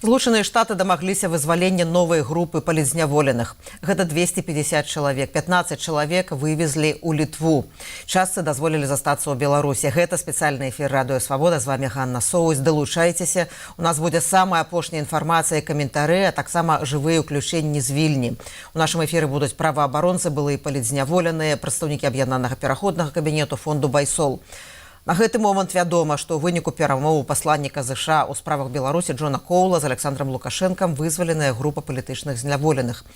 Злучаныя Штаты дамагліся вызвалення новай групы палітзняволеных. Гэта 250 чалавек. 15 чалавек вывезлі ў Літву. Частцы дазволілі застацца ў Беларусі. Гэта спецыяльны эфір Радыё Свабода. З вами Ганна Соус. Далучайцеся. У нас будзе самая апошняя інфармацыя і каментары, а таксама жывыя ўключэнні з Вільні. У нашым эфіры будуць праваабаронцы, былыя палітзняволеныя, прадстаўнікі аб'яднанага пераходнага кабінету фонду Байсол. На гэты момант вядома, што ў выніку перамоваў пасланніка ЗША ў справах Беларусі Джона Коула з Александром Лукашэнкам вызваленая група палітычных зняволеных.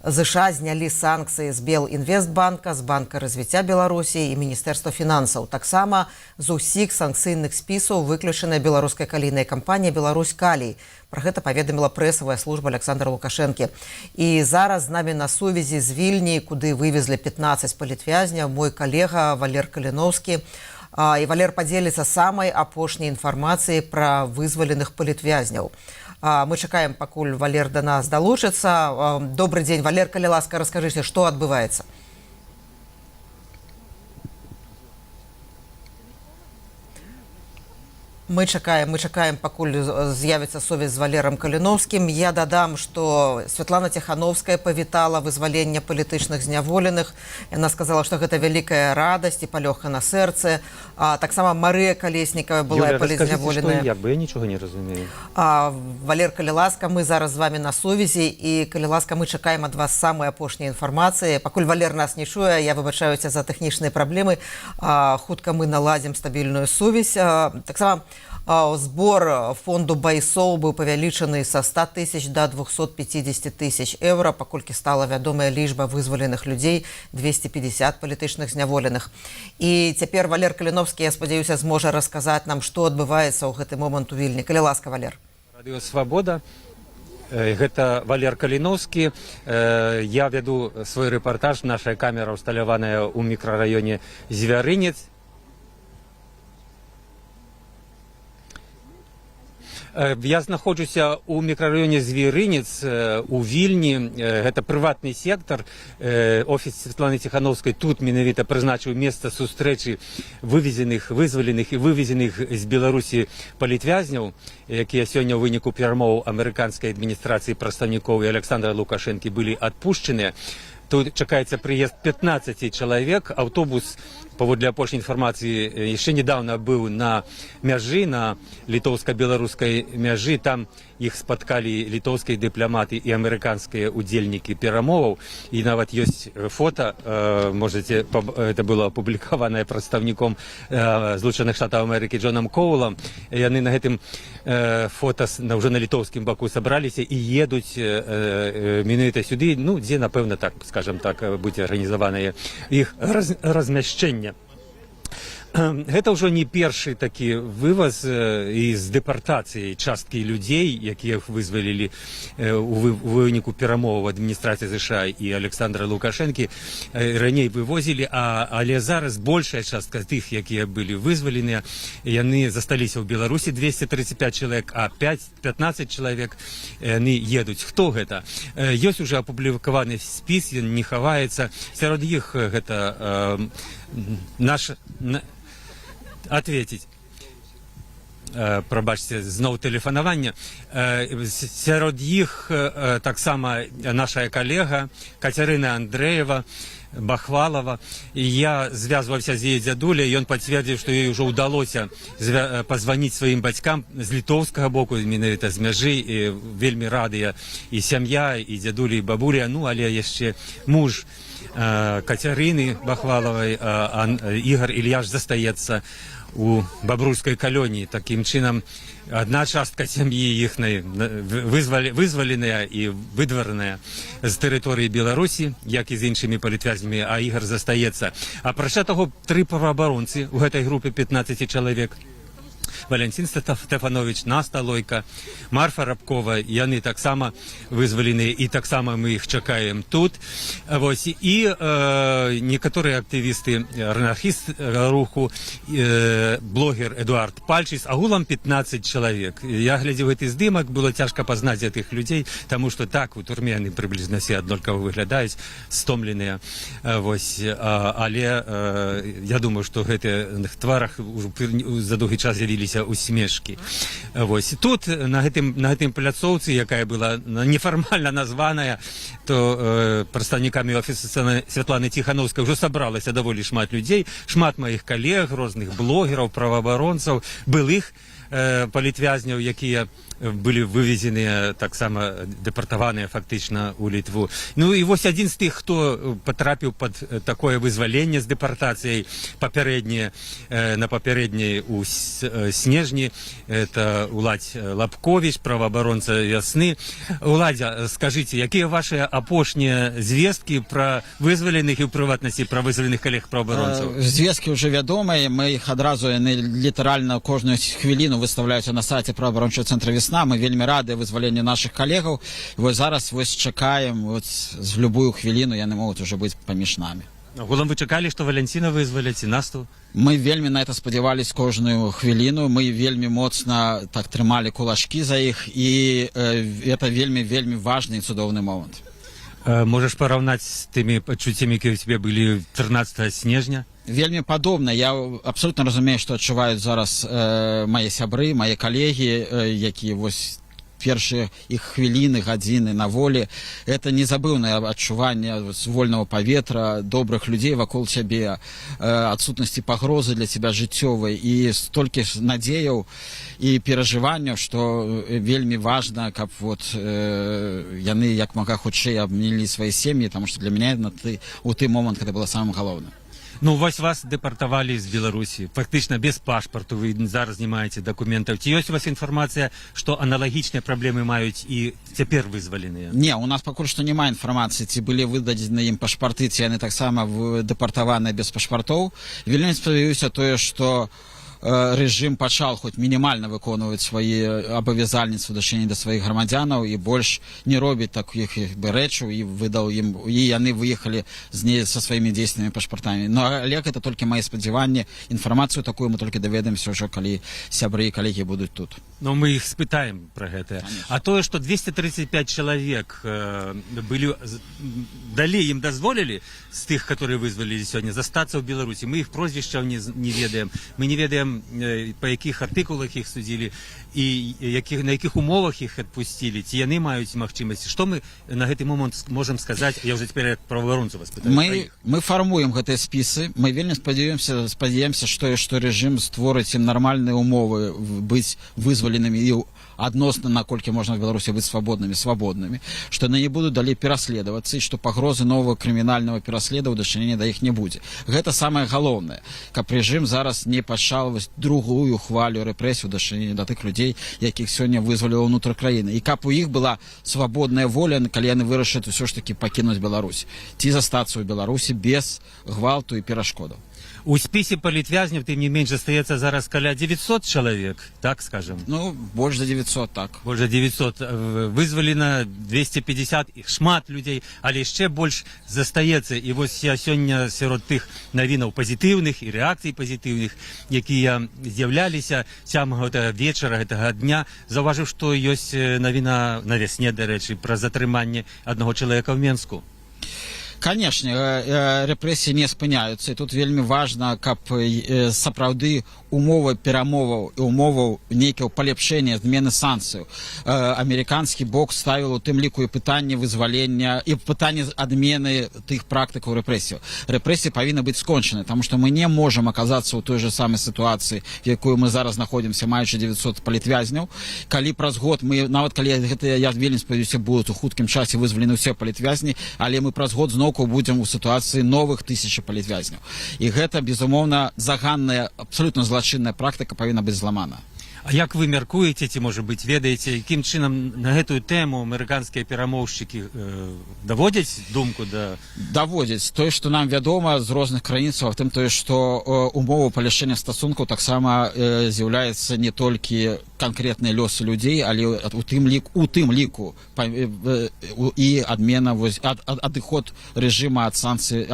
ЗША знялі санкцыі з Белінвестбанка, з Банка развіцця Беларусі і Міністэрства фінансаў. Таксама з усіх санкцыйных спісаў выключаная беларуская калійная кампанія «Беларусь Калій». Пра гэта паведаміла прэсавая служба Александра Лукашэнкі. І зараз з намі на сувязі з Вільні, куды вывезлі 15 палітвязняў, мой калега Валер Каліноўскі. І Валер падзеліцца самай апошняй інфармацыяй пра вызваленых палітвязняў. Мы чакаем, пакуль Валер да нас далучыцца. Добры дзень, Валер, калі ласка, раскажыце, што адбываецца? Мы чакаем, пакуль з'явіцца сувязь з Валерам Каліноўскім. Я дадам, што Святлана Ціхановская павітала вызваленне палітычных зняволеных. Яна сказала, што гэта вялікая радасць і палёгка на сэрцы. Таксама Марыя Калеснікава была палітзняволеная. Як бы я нічога не разумею. Валер, калі ласка, мы зараз з вами на сувязі, і калі ласка, мы чакаем ад вас самай апошняй інфармацыі. Пакуль Валер нас не чуе, я выбачаюся за тэхнічныя праблемы. Хутка мы наладзім стабільную сувязь. Таксама збор фонду Байсол быў павялічаны са 100 тысяч до 250 тысяч евро, паколькі стала вядомая лічба вызваленых людзей, 250 палітычных зняволеных. І цяпер Валер Каліноўскі, я спадзяюся, зможа расказаць нам, што адбываецца ў гэты момант у Вільні. Калі ласка, Валер. Радыё Свабода. Гэта Валер Каліноўскі. Я вяду свой рэпартаж. Наша камера ўсталяваная ў мікрараёне Звярынец. Я знаходжуся ў мікрараёне Звярынец у Вільні. Гэта прыватны сектар. Офіс Святланы Ціхановскай тут менавіта прызначыў месца сустрэчы вызваленых і вывезеных з Беларусі палітвязняў, якія сёння ў выніку перамоваў амерыканскай адміністрацыі прадстаўнікоў і Александра Лукашэнкі былі адпушчаныя. Тут чакаецца прыезд 15 чалавек. Аўтобус, паводле апошняй інфармацыі, яшчэ недавно быў на мяжы, на літоўска-беларускай мяжы. Там іх спаткалі літоўскія дыпламаты і амерыканскія удзельнікі перамоваў. І нават ёсць фота, можете, это было апублікаванае прадстаўніком Злучаных Штатаў Амерыкі Джонам Коулам. Яны на гэтым фота ўжо на літоўскім баку сабраліся і едуць менавіта сюды, дзе, напэўна, так, скажем так, будзе арганізаванае іх размяшчэнне. Гэта ўжо не першы такі вываз і з дэпартацыяй часткі людзей, якіх вызвалілі у выніку перамоваў адміністрацыі ЗША і Александра Лукашэнкі. Раней вывозілі, але зараз большая частка тых, якія былі вызваленыя, яны засталіся ў Беларусі, 235 чалавек, а 15 чалавек яны едуць. Хто гэта? Ёсць уже апублікаваны спіс, ён не хаваецца. Сярод іх гэта наш... Ответить. Прабачце, зноў тэлефанаванне. Сярод іх таксама наша калега Кацярына Андрэева, Бахвалова. Я звязваўся з яе дзядуляй, ён пацвердзіў, што ёй ўжо ўдалося пазваніць сваім бацькам з літоўскага боку, менавіта з мяжы. Вельмі радыя і сям'я, і дзядулі, і бабуля, але яшчэ муж Кацярыны Бахвалавай, Ігор Ільяш, застаецца у бабруйскай калоніі. Такім чынам, адна частка сям'і іхнай вызваленая і выдвараная з тэрыторыі Беларусі, як і з іншымі палітвязнямі, а Ігор застаецца. Апрача таго, 3 праваабаронцы ў гэтай групе 15 чалавек. Валентин Стефанович, Наста Лойка, Марфа Рабкова, яны таксама вызваленыя, і таксама мы іх чакаем тут. І некаторыя актывісты анархіст руху, блогер Эдуард Пальчис, агулам 15 чалавек. Я глядзеў гэты здымак, было цяжка пазнаць гэтых людзей, таму што так, у турме яны прыблізна все аднолькава выглядаюць, стомленыя. Але я думаю, што гэтых тварах за доўгі час з'явіліся пачуліся усмешкі. Вось тут на гэтым пляцоўцы, якая была нефармальна названая, то прадстаўнікамі офісу Святланы Ціхановскай ўжо сабралася даволі шмат людзей, шмат маіх калег, розных блогераў, праваабаронцаў, былых палітвязняў, якія былі вывезеныя, таксама дэпартаваныя фактычна ў Літву. Ну і вось адзін з тых, хто патрапіў пад такое вызваленне з дэпартацыяй на папярэдняй у снежні, это Уладзь Лапковіч, праваабаронца Вясны. Уладзя, скажыце, якія вашыя апошнія звесткі пра вызваленых і ў прыватнасці пра вызваленых калег праваабаронцаў? Звесткі ўжо вядомыя, мы іх адразу, яны літаральна кожную хвіліну выставляюцца на сайце праваабарончага цэнтра «Весна». Мы вельмі рады вызваленню нашых калегаў. Вось зараз чакаем, з любую хвіліну яны могуць ужо быць паміж намі. Агулам вы чакалі, што Валянціна вызваляць і Насту? Мы вельмі на это спадзявались кожную хвіліну, мы вельмі моцна так трымалі кулачкі за іх, і это вельмі важны і цудоўны момант. Можаш параўнаць з тымі пачуццямі, якія ў цябе былі 13 снежня? Вельмі падобна. Я абсолютно разумею, што адчуваюць зараз мае сябры, мае калегі, якія вось першыя іх хвіліны, гадзіны на волі. Это незабыўнае адчуванне вольнага паветра, добрых людзей вакол цябе, адсутнасці пагрозы для цябе жыццёвай і столькі надзеяў і перажыванняў, што вельмі важна, каб яны як мага хутчэй абмянілі свае сем'і, таму што для мяне у той момант гэта было самым галоўным. Ну, вось вас дэпартавалі з Беларусі. Фактычна без пашпарту, вы зараз не маеце дакументаў. Ці ёсць у вас інфармацыя, што аналагічныя праблемы маюць і цяпер вызваленыя? Не, у нас пакуль што няма інфармацыі, ці былі выдадзены ім пашпарты, ці яны таксама дэпартаваныя без пашпартоў. Вельмі спадзяюся тое, што рэжым пачаў хоць мінімальна выконваць свае абавязальніцтвы ў дачыненні да сваіх грамадзянаў і больш не робіць такіх рэчаў і выдаў ім, і яны выехалі са сваімі дзейснымі пашпартамі. Ну, але гэта толькі мае спадзяванні. Інфармацыю такую мы толькі даведаемся ўжо, калі сябры і калегі будуць тут. Ну, мы іх спытаем пра гэта. А тое, што 235 чалавек далей ім дазволілі з тых, которые вызвалілі сёння, застацца ў Беларусі. Мы іх прозвішчаў не ведаем. Мы не ведаем, па якіх артыкулах іх судзілі і на якіх умовах іх адпусцілі, ці яны маюць магчымасці. Што мы на гэты момант можам сказаць? Я ўжо цяпер як праваабаронца вас пытаю. Мы фармуем гэтыя спісы. Мы вельмі спадзяемся, што рэжым створыць ім нармальныя умовы быць вызваленымі і адносна, наколькі можна в Беларусі быць свабоднымі, што яны не будуць далей пераследавацца і што пагрозы новага крымінальнага пераследавання дачынення да іх не будзе. Гэта самае галоўнае, каб рэжым зараз не пачаў другую хвалю рэпрэсію дачынення да тых людзей, якіх сёння вызваліла ўнутр краіны, і каб у іх была свабодная воля, калі яны вырашаць усё ж такі пакінуць Беларусь ці застацца ў Беларусі без гвалту і перашкодаў. У спісе палітвязняў, тым не менш, застаецца зараз каля 900 чалавек, так скажем? Ну, больш за 900, так. Больш за 900. Вызвалена 250, шмат людзей, але яшчэ больш застаецца. І вось я сёння сярод тых навінаў пазітыўных і рэакцый пазітыўных, якія з'яўляліся цямага вечара, гэтага дня, заўважыў, што ёсць навіна на вясне, дарэчы, пра затрыманне аднаго чалавека ў Менску. Канешне, рэпрэсіі не спыняюцца, і тут вельмі важна, каб сапраўды умовы перамоваў і умоваў нейкае палепшэння, змены санкцыяў. Амерыканскі бок ставіў у тым ліку і пытанне вызвалення, і пытанне адмены тых практыкаў рэпрэсіяў. Рэпрэсіі павінны быць скончаны, таму што мы не можам аказацца ў той жа самай сітуацыі, в якой мы зараз знаходзімся, маючы 900 палітвязняў. Калі праз год, нават калі гэта, я вельмі спадзяюся, будуць у хуткім часе вызвалены ўсе палітвязні, але мы праз год зноў будзем у сітуацыі новых 1000 палітвязняў. І гэта, безумоўна, заганная, абсолютно злачынная практыка павінна быць зламана. А як вы мяркуеце, ці, можа быць, ведаеце, якім чынам на гэтую тэму амерыканскія перамоўшчыкі даводзяць думку да... Даводзяць. Тое, што нам вядома з розных краінцаў, тым тое, што умова паляшэння стасункаў таксама з'яўляецца не толькі канкрэтныя лёсы людзей, але у тым ліку і адмена, адыход рэжыма ад санкцый,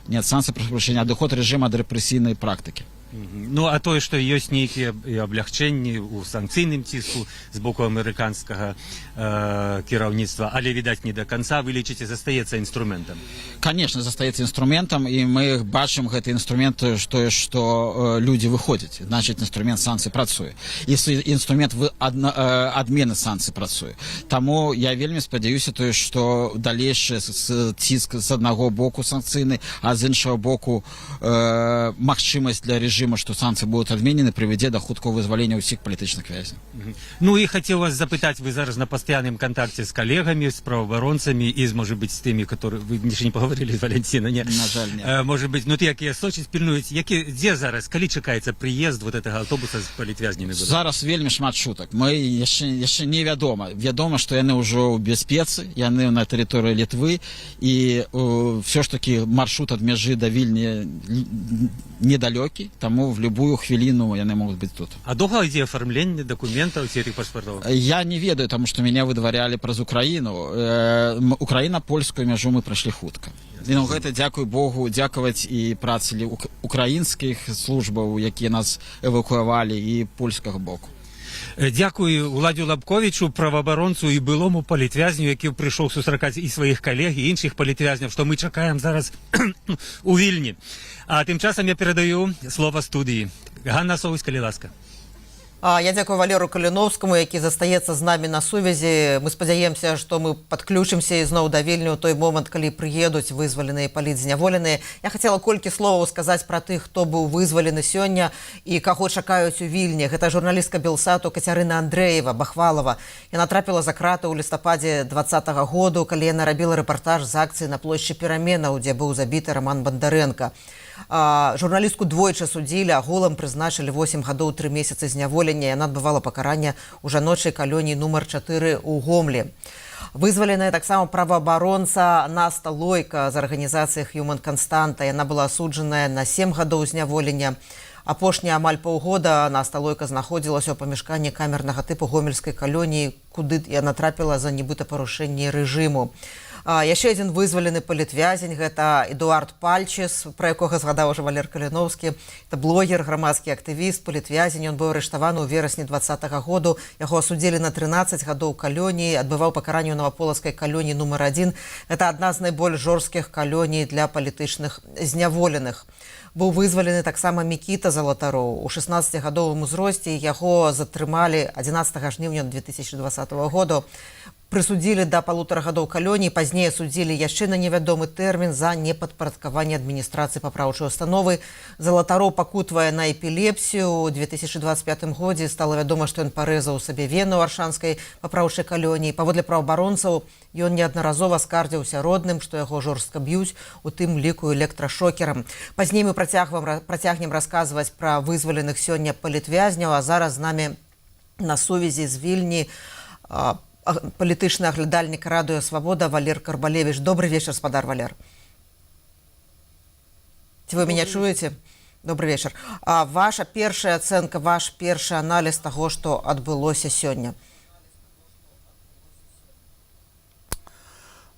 не ад санкцый, адыход рэжыма ад рэпрэсійнай практыкі. Ну, а тое, што ёсць нейкія аблягчэнні ў санкцыйным ціску з боку амерыканскага кіраўніцтва, але, відаць, не да канца, вы лічыце, застаецца інструментам? Конечно, застаецца інструментам, і мы бачым гэты інструмент, што людзі выходзяць. Значыць, інструмент санкцый працуе. І інструмент адмены санкцый працуе. Таму я вельмі спадзяюся тое, што далейшы ціск з аднаго боку санкцыйны, а з іншага боку магчымасць для рэжыма, што санкцыі будуць адменены, прывядзе да хуткага вызвалення ўсіх палітычных вязняў. Ну і хацеў вас запытаць, вы зараз на пастаянным кантакце з калегамі, з праваабаронцамі і, можа быць, з тымі, которые вы яшчэ не паговорили з Валентина, не? На жаль, не. Можа быць, ну ты, якія Сочи пільнуюць, дзе зараз, калі чакаецца прыезд вот гэтага аўтобуса з палітвязнямі? Зараз вельмі шмат шутак. Мы яшчэ не вядома. Вядома, што яны ўжо ў бяспецы, яны на тэрыторыі Літвы, і ўсё ж такі маршрут ад мяжы да Вільні недалёкі, таму в любую хвіліну яны могуць быць тут. А доўга ідзе афармленне дакументаў ці гэтых пашпартоў? Я не ведаю, таму што мяне выдварялі праз Украіну. Украіна-польскую мяжу мы прайшлі хутка. І на гэта, дзякуй Богу, дзякаваць і працы украінскіх службаў, якія нас эвакуавалі, і польскага боку. Дзякую Уладзю Лабковічу, праваабаронцу і былому палітвязню, які прыйшоў сустракаць і сваіх калег, і іншых палітвязняў, што мы чакаем зараз у Вільні. А тым часам я перадаю слова студыі. Ганна Соўсь, калі ласка. Я дзякую Валеру Каліновскаму, які застаецца з намі на сувязі. Мы спадзяемся, што мы падключымся ізноў да Вільні ў той момант, калі прыедуць вызваленыя палітзняволеныя. Я хацела колькі словаў сказаць пра тых, хто быў вызвалены сёння і каго чакаюць у Вільні. Гэта журналістка Белсату Кацярына Андрэева, Бахвалова. Яна трапіла за краты ў лістападзе 2020 году, калі яна рабіла рэпартаж з акцыі на плошчы Пераменаў, дзе быў забіты Роман Бандарэнка. Журналістку двойчы судзілі, агулам прызначылі 8 гадоў 3 месяцы зняволення. Яна адбывала пакаранне ў жаночай калоніі нумар 4 ў Гомлі. Вызваленая таксама праваабаронца Наста Лойка з арганізацыі Human Constanta. Яна была асуджаная на 7 гадоў зняволення. Апошнія амаль паўгода Наста Лойка знаходзілася ў памяшканні камернага тыпу гомельскай калоніі, куды яна трапіла за нібыта парушэнне рэжыму. Яшчэ адзін вызвалены палітвязень, гэта Эдуард Пальчес, пра якога згадаў ужо Валер Каліновскі. Это блогер, грамадскі актывіст, палітвязень. Ён быў арыштаваны ў верасні 2020 году. Яго асудзілі на 13 гадоў калоніі, адбываў пакаранне ў Наваполацкай калоніі нумар 1. Гэта адна з найбольш жорсткіх калоній для палітычных зняволеных. Быў вызвалены таксама Мікіта Залатароў. У 16-гадовым узросце яго затрымалі 11 жніўня 2020 года. Прысудзілі да 1,5 гадоў калоніі, пазней судзілі яшчэ на невядомы тэрмін за непадпарадкаванне адміністрацыі папраўчай установы. Залатароў пакутвае на эпілепсію. У 2025 годзе стала вядома, што ён парэзаў сабе вену ў аршанскай папраўчай калоніі. Паводле праваабаронцаў, ён неаднаразова скардзіўся родным, што яго жорстка б'юць, у тым ліку электрашокерам. Пазней мы працягнем расказваць пра вызваленых сёння палітвязняў, а зараз з намі на сувязі з Вільні палітычны аглядальнік радыё «Свабода» Валер Карбалевіч. Добрый вечер, спадар Валер. Ці вы мяне чуеце? Добрый вечер. Ваша першая ацэнка, ваш першы аналіз таго, што адбылося сёння?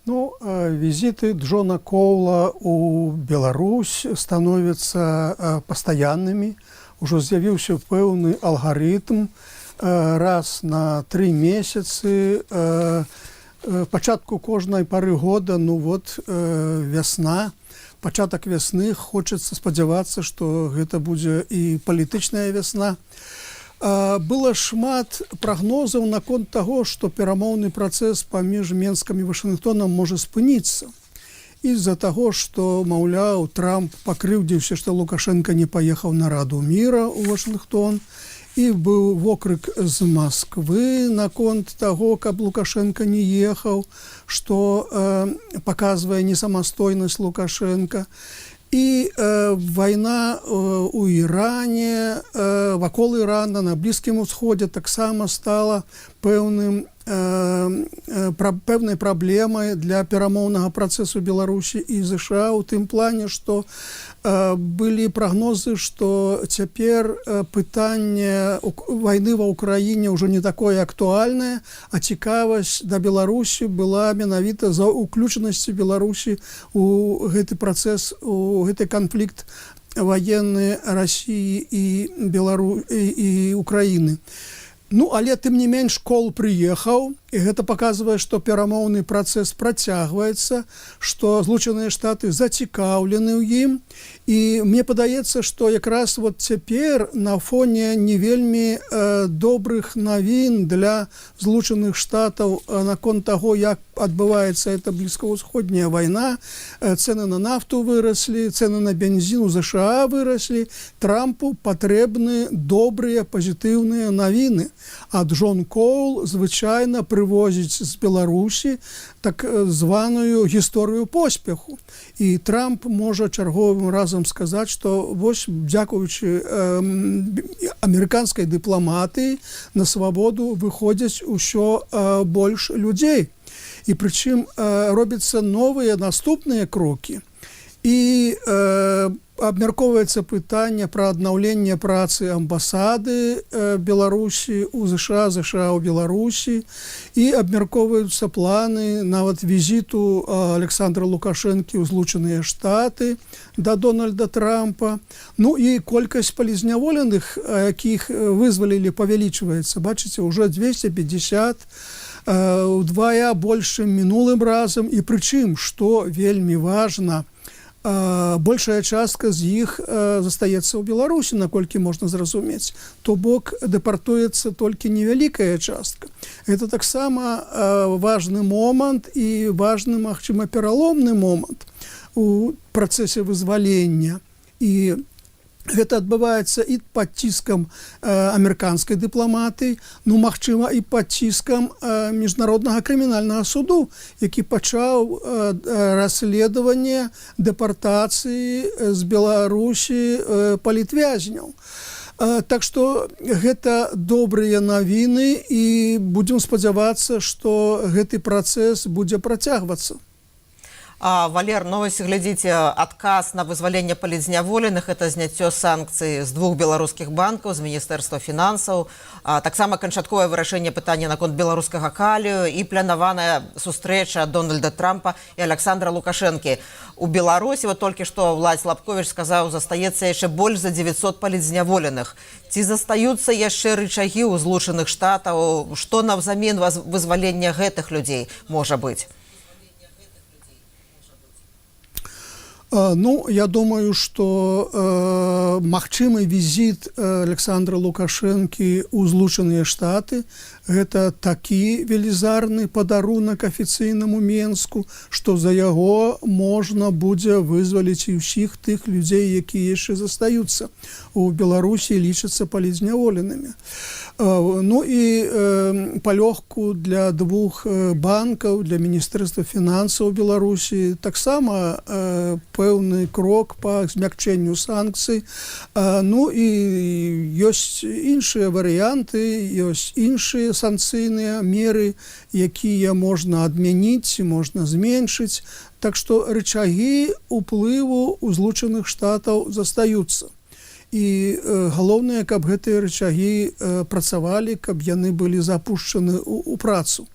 Ну, візіты Джона Коула ў Беларусь становяцца пастаяннымі. Ужо з'явіўся пэўны алгарытм. Раз на 3 месяцы, пачатку кожнай пары года, вясна, пачатак вясны, хочацца спадзявацца, што гэта будзе і палітычная вясна. Было шмат прагнозаў наконт таго, што перамоўны працэс паміж Менскам і Вашынгтонам можа спыніцца. З-за таго, што, маўляў, Трамп пакрыўдзіўся, што Лукашенко не паехаў на Раду міра ў Вашынгтон, і быў вокрык з Масквы наконт таго, каб Лукашенко не ехаў, што паказвае несамастойнасць Лукашенко. І вайна ў Іране, вакол Ірана, на Блізкім Усходзе таксама стала пэўнай праблемай для перамоўнага працэсу Беларусі і ЗША, у тым плане, што былі прагнозы, што цяпер пытанне вайны ва ўкраіне ўжо не такое актуальнае, а цікавасць да Беларусі была менавіта за ўключанасцю Беларусі ў гэты працэс, у гэты канфлікт военные России и и Украины. Ну, але тым не менш Кол прыехаў, і гэта паказвае, што перамоўны працэс працягваецца, што Злучаныя Штаты зацікаўлены ў ім. І мне падаецца, што якраз вот цяпер на фоне не вельмі добрых навін для Злучаных Штатаў наконт таго, як адбываецца эта блізкаўсходняя вайна, цэны на нафту выраслі, цэны на бензін у ЗША выраслі, Трампу патрэбны добрыя пазітыўныя навіны. А Джон Коул звычайна прывозіць з Беларусі так званую гісторыю поспеху. І Трамп можа чарговым разам сказаць, што вось дзякуючы амерыканскай дыпламатыі на свабоду выходзяць усё больш людзей. І прычым робяцца новыя наступныя крокі. І абмяркоўваецца пытанне пра аднаўленне працы амбасады Беларусі ў ЗША, ЗША ў Беларусі, і абмяркоўваюцца планы нават візіту Александра Лукашэнкі ў Злучаныя Штаты да Дональда Трампа. Ну і колькасць палізняволеных, якіх вызвалілі, павялічваецца. Бачыце, ўжо 250, удвая больш, чым мінулым разам. І прычым, што вельмі важна, большая частка з іх застаецца ў Беларусі, наколькі можна зразумець. То бок дэпартуецца толькі невялікая частка. Гэта таксама важны момант і важны, магчыма, пераломны момант у працэсе вызвалення. І гэта адбываецца і пад ціскам амерыканскай дыпламатыі, ну, магчыма, і пад ціскам міжнароднага крымінальнага суду, які пачаў расследаванне дэпартацыі з Беларусі палітвязняў. Так што гэта добрыя навіны, і будзем спадзявацца, што гэты працэс будзе працягвацца. Валер, ну вось глядзіце, адказ на вызваленне палізняволеных, это зняццё санкцый з 2 беларускіх банкаў, з Міністэрства фінансаў, таксама канчатковае вырашэнне пытання наконт беларускага калію і планаваная сустрэча Дональда Трампа і Александра Лукашэнкі. У Беларусі, вот толькі што Владзь Лапковіч сказаў, застаецца яшчэ больш за 900 палізняволеных. Ці застаюцца яшчэ рычагі ў Злучаных Штатаў? Што навзамен вызвалення гэтых людзей можа быць? Ну, я думаю, што магчымы візіт Александра Лукашэнкі ў Злучаныя Штаты гэта такі велізарны падарунак афіцыйнаму Менску, што за яго можна будзе вызваліць і ўсіх тых людзей, якія яшчэ застаюцца у Беларусі, лічацца палізняволенымі. Ну і палёгку для 2 банкаў, для Міністэрства фінансаў Беларусі таксама пэўны крок па змякчэнню санкцый. Ну і ёсць іншыя варыянты, ёсць іншыя санкцыйныя меры, якія можна адмяніць, можна зменшыць. Так што рычагі ўплыву ў Злучаных Штатаў застаюцца. І галоўнае, каб гэтыя рычагі працавалі, каб яны былі запушчаны ў працу.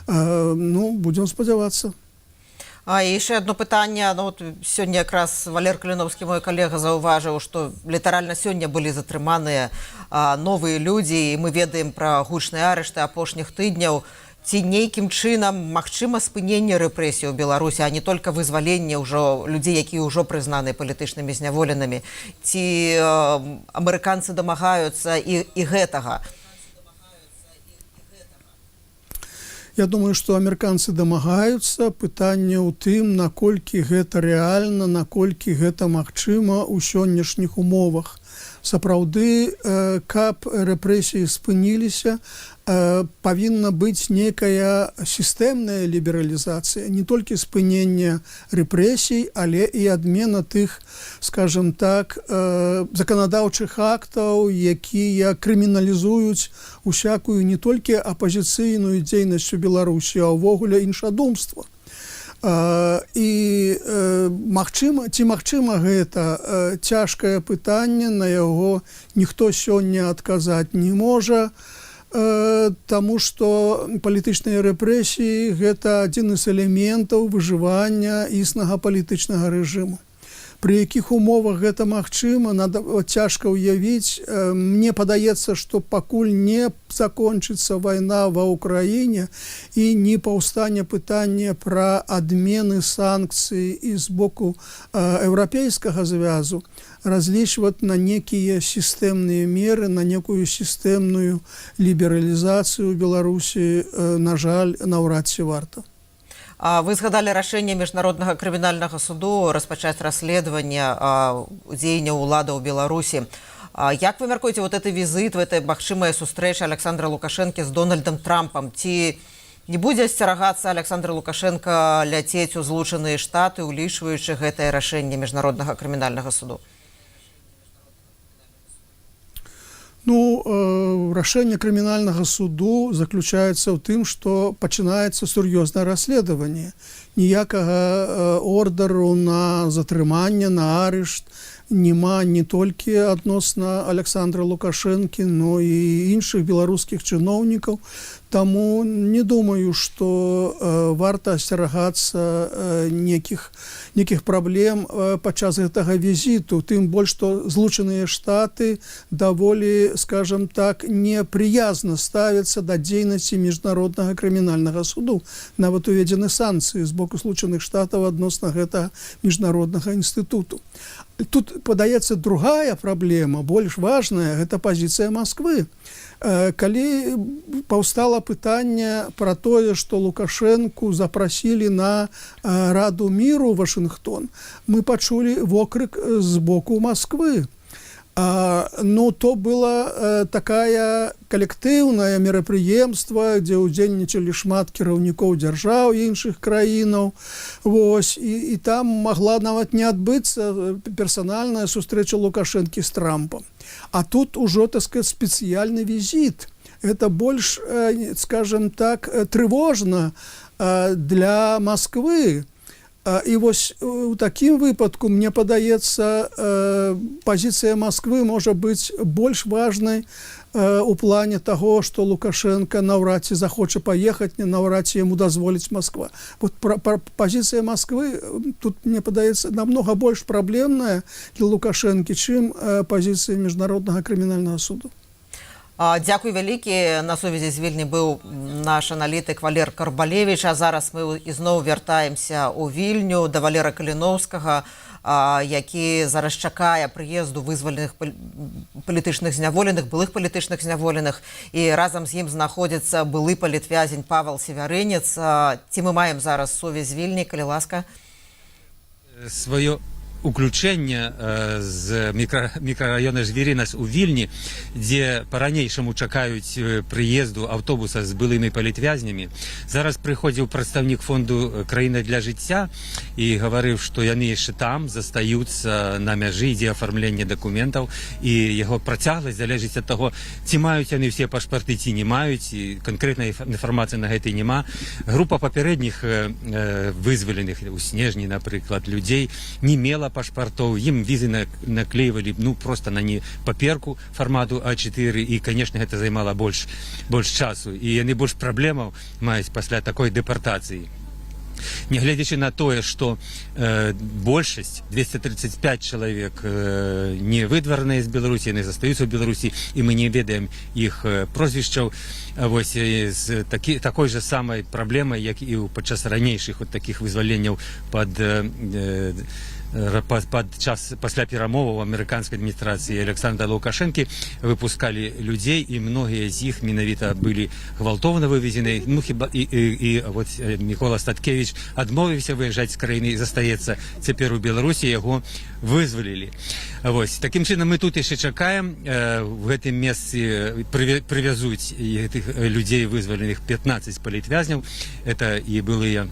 Ну, будзем спадзявацца. І яшчэ одно пытанне. Ну, вот сёння якраз Валер Каліновскі, мой калега, заўважыў, што літаральна сёння былі затрыманыя новыя людзі, і мы ведаем пра гучныя арышты апошніх тыдняў. Ці нейкім чынам магчыма спыненне рэпрэсій у Беларусі, а не толькі вызваленне ўжо людзей, якія ўжо прызнаны палітычнымі зняволенымі? Ці амерыканцы дамагаюцца і гэтага? Я думаю, што амерыканцы дамагаюцца. Пытанне ў тым, наколькі гэта рэальна, наколькі гэта магчыма ў сённяшніх умовах. Сапраўды, каб рэпрэсіі спыніліся, павінна быць некая сістэмная лібералізацыя, не толькі спынення рэпрэсій, але і адмена тых, скажем так, заканадаўчых актаў, якія крыміналізуюць усякую не толькі апазіцыйную дзейнасць у Беларусі, а ўвогуле іншадумства. І ці магчыма гэта цяжкае пытанне, на яго ніхто сёння адказаць не можа, таму што палітычныя рэпрэсіі гэта адзін з элементаў выжывання існага палітычнага рэжыму. Пры якіх умовах гэта магчыма, цяжка ўявіць. Мне падаецца, што пакуль не закончыцца вайна ва ўкраіне і не паўстане пытанне пра адмены санкцый і з боку еўрапейскага звязу, разлічваць на некія сістэмныя меры, на некую сістэмную лібералізацыю ў Беларусі, на жаль, наўрад ці варта. Вы згадалі рашэнне міжнароднага крымінальнага суду распачаць расследаванне дзеянняў улада ў Беларусі. Як вы мяркуеце вот гэты візіт, гэта магчымая сустрэча Александра Лукашэнкі з Дональдам Трампам? Ці не будзе асцерагацца Александр Лукашенко ляцець у Злучаныя Штаты, улічваючы гэтае рашэнне міжнароднага крымінальнага суду? Рашэнне крымінальнага суду заключаецца ў тым, што пачынаецца сур'ёзнае расследаванне. Ніякага ордеру на затрыманне, на арышт няма не толькі адносна Александра Лукашэнкі, но і іншых беларускіх чыноўнікаў. Таму не думаю, што варта асцерагацца некіх праблем падчас гэтага візіту. Тым больш, што Злучаныя Штаты даволі, скажем так, непрыязна ставяцца да дзейнасці міжнароднага крымінальнага суду. Нават уведзены санкцыі з боку Злучаных Штатаў адносна гэтага міжнароднага інстытуту. Тут падаецца другая праблема, больш важная, гэта пазіцыя Масквы. Калі паўстала пытанне пра тое, што Лукашэнку запрасілі на Раду міру Вашынгтон, мы пачулі вокрык з боку Масквы. То было такая калектыўнае мерапрыемства, дзе ўдзельнічалі шмат кіраўнікоў дзяржаў іншых краінаў. І там магла нават не адбыцца персанальная сустрэча Лукашэнкі з Трампам. А тут ужо, так сказать, спецыяльны візіт. Это больш, скажем так, трывожна для Масквы. І вось у такім выпадку, мне падаецца, пазіцыя Масквы можа быць больш важнай у плане таго, што Лукашенко наўрад ці захоча паехаць, наўрад ці яму дазволіць Масква. Вот пазіцыя Масквы тут, мне падаецца, намнога больш праблемная для Лукашэнкі, чым пазіцыя міжнароднага крымінальнага суду. Дзякуй вялікі. На сувязі з Вільні быў наш аналітык Валер Карбалевіч, а зараз мы ізноў вяртаемся ў Вільню да Валера Каліноўскага, які зараз чакае прыезду вызваленых палітычных зняволеных, былых палітычных зняволеных, і разам з ім знаходзіцца былы палітвязень Павел Севярынец. Ці мы маем зараз сувязь з Вільні, калі ласка? Сваё уключэнне з мікрараёна Жвірінас у Вільні, дзе па-ранейшаму чакаюць прыезду аўтобуса з былымі палітвязнямі. Зараз прыходзіў прадстаўнік фонду «Краіна для жыцця» і гаварыў, што яны яшчэ там застаюцца на мяжы, ідзе афармленне дакументаў, і яго працягласць залежыць ад таго, ці маюць яны ўсе пашпарты, ці не маюць, і канкрэтнай інфармацыі на гэтай няма. Група папярэдніх вызваленых у снежні, напрыклад, людзей не мела пашпартоў, ім візы наклейвалі просто на не паперку фармату А4, і, канешне, гэта займала больш часу, і яны больш праблемаў маюць пасля такой дэпартацыі. Нягледзячы на тое, што большасць, 235 чалавек, не выдвараныя з Беларусі, яны застаюцца ў Беларусі, і мы не ведаем іх прозвішчаў, з такой жа самай праблемай, як і падчас ранейшых такіх вызваленняў пасля перамоваў амерыканскай адміністрацыі Александра Лукашэнкі выпускалі людзей, і многія з іх менавіта былі гвалтоўна вывезены. І Мікола Статкевіч адмовіўся выязджаць з краіны і застаецца цяпер у Беларусі, яго вызвалілі. Такім чынам мы тут яшчэ чакаем. В гэтым месцы прывязуць гэтых людзей вызваленых 15 палітвязняў. Это і былыя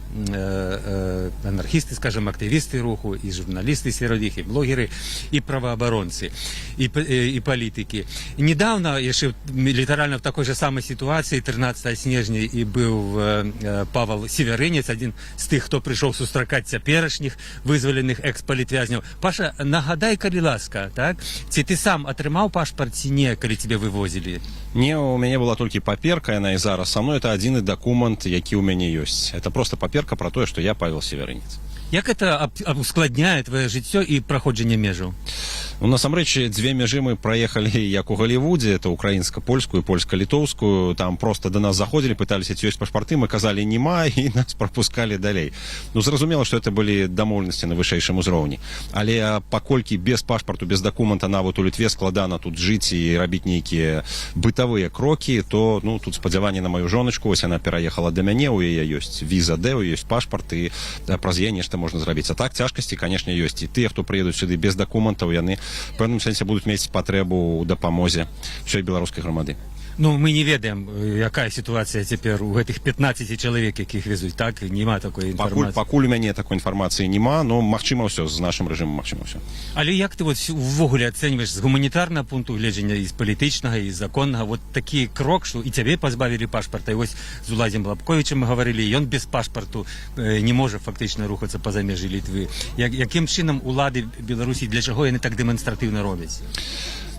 анархісты, скажем, актывісты руху, і журналисты сярод іх, і блогеры, і праваабаронцы, і палітыкі. Недавно, яшчэ літаральна в такой же самой ситуации, 13 снежня, і быў Павел Севярынец, адзін з тых, хто прыйшоў сустракаць цяперашніх вызваленых экс-палітвязняў. Паша, нагадай, калі ласка, так? Ці ты сам атрымаў пашпарт, ці не, калі тебе вывозілі? Не, у мяне была толькі паперка, яна і зараз са мной, это адзіны дакумент, які ў мяне ёсць. Это просто паперка про тое, што я Павел Севярынец. Як это ускладняе твоё жыццё і праходжанне межаў? Ну, насамрэч, дзве мяжы мы праехалі як у Галівудзе, это украінска-польскую, польска-літоўскую, там просто до нас заходзілі, пыталіся, ці ёсць пашпарты, мы казалі нема, і нас пропускалі далей. Ну, зразумела, што это былі дамоўленасці на вышэйшым узроўні. Але паколькі без пашпарту, без дакумента нават у Літве складана тут жыць і рабіць нейкія бытавыя крокі, то, ну, тут спадзяванне на маю жоначку, ось яна пераехала да мяне, у яе ёсць віза Д, у яе ёсць пашпарт, і праз яе нешта можна зрабіць. А так, цяжкасці, канешне, ёсць. І тыя, хто прыедуць сюды без дакументаў, яны в пэўным сэнсе будуць мець патрэбу ў дапамозе ўсёй беларускай грамады. Ну, мы не ведаем, якая сітуацыя цяпер у гэтых 15 чалавек, якіх везуць, так? Нема такой інфармацыі. Пакуль у мяне такой інфармацыі няма, но магчыма ўсё, з нашым рэжымам магчыма ўсё. Але як ты вот увогуле ацэньваеш з гуманітарнага пункту гледжання і з палітычнага, і з законнага, вот такі крок, што і цябе пазбавілі пашпарта, і вось з Уладзем Лапковічам мы гаварылі, ён без пашпарту не можа фактычна рухацца па-за межы Літвы. Якім чынам улады Беларусі, для чаго яны так дэманстратыўна робяць?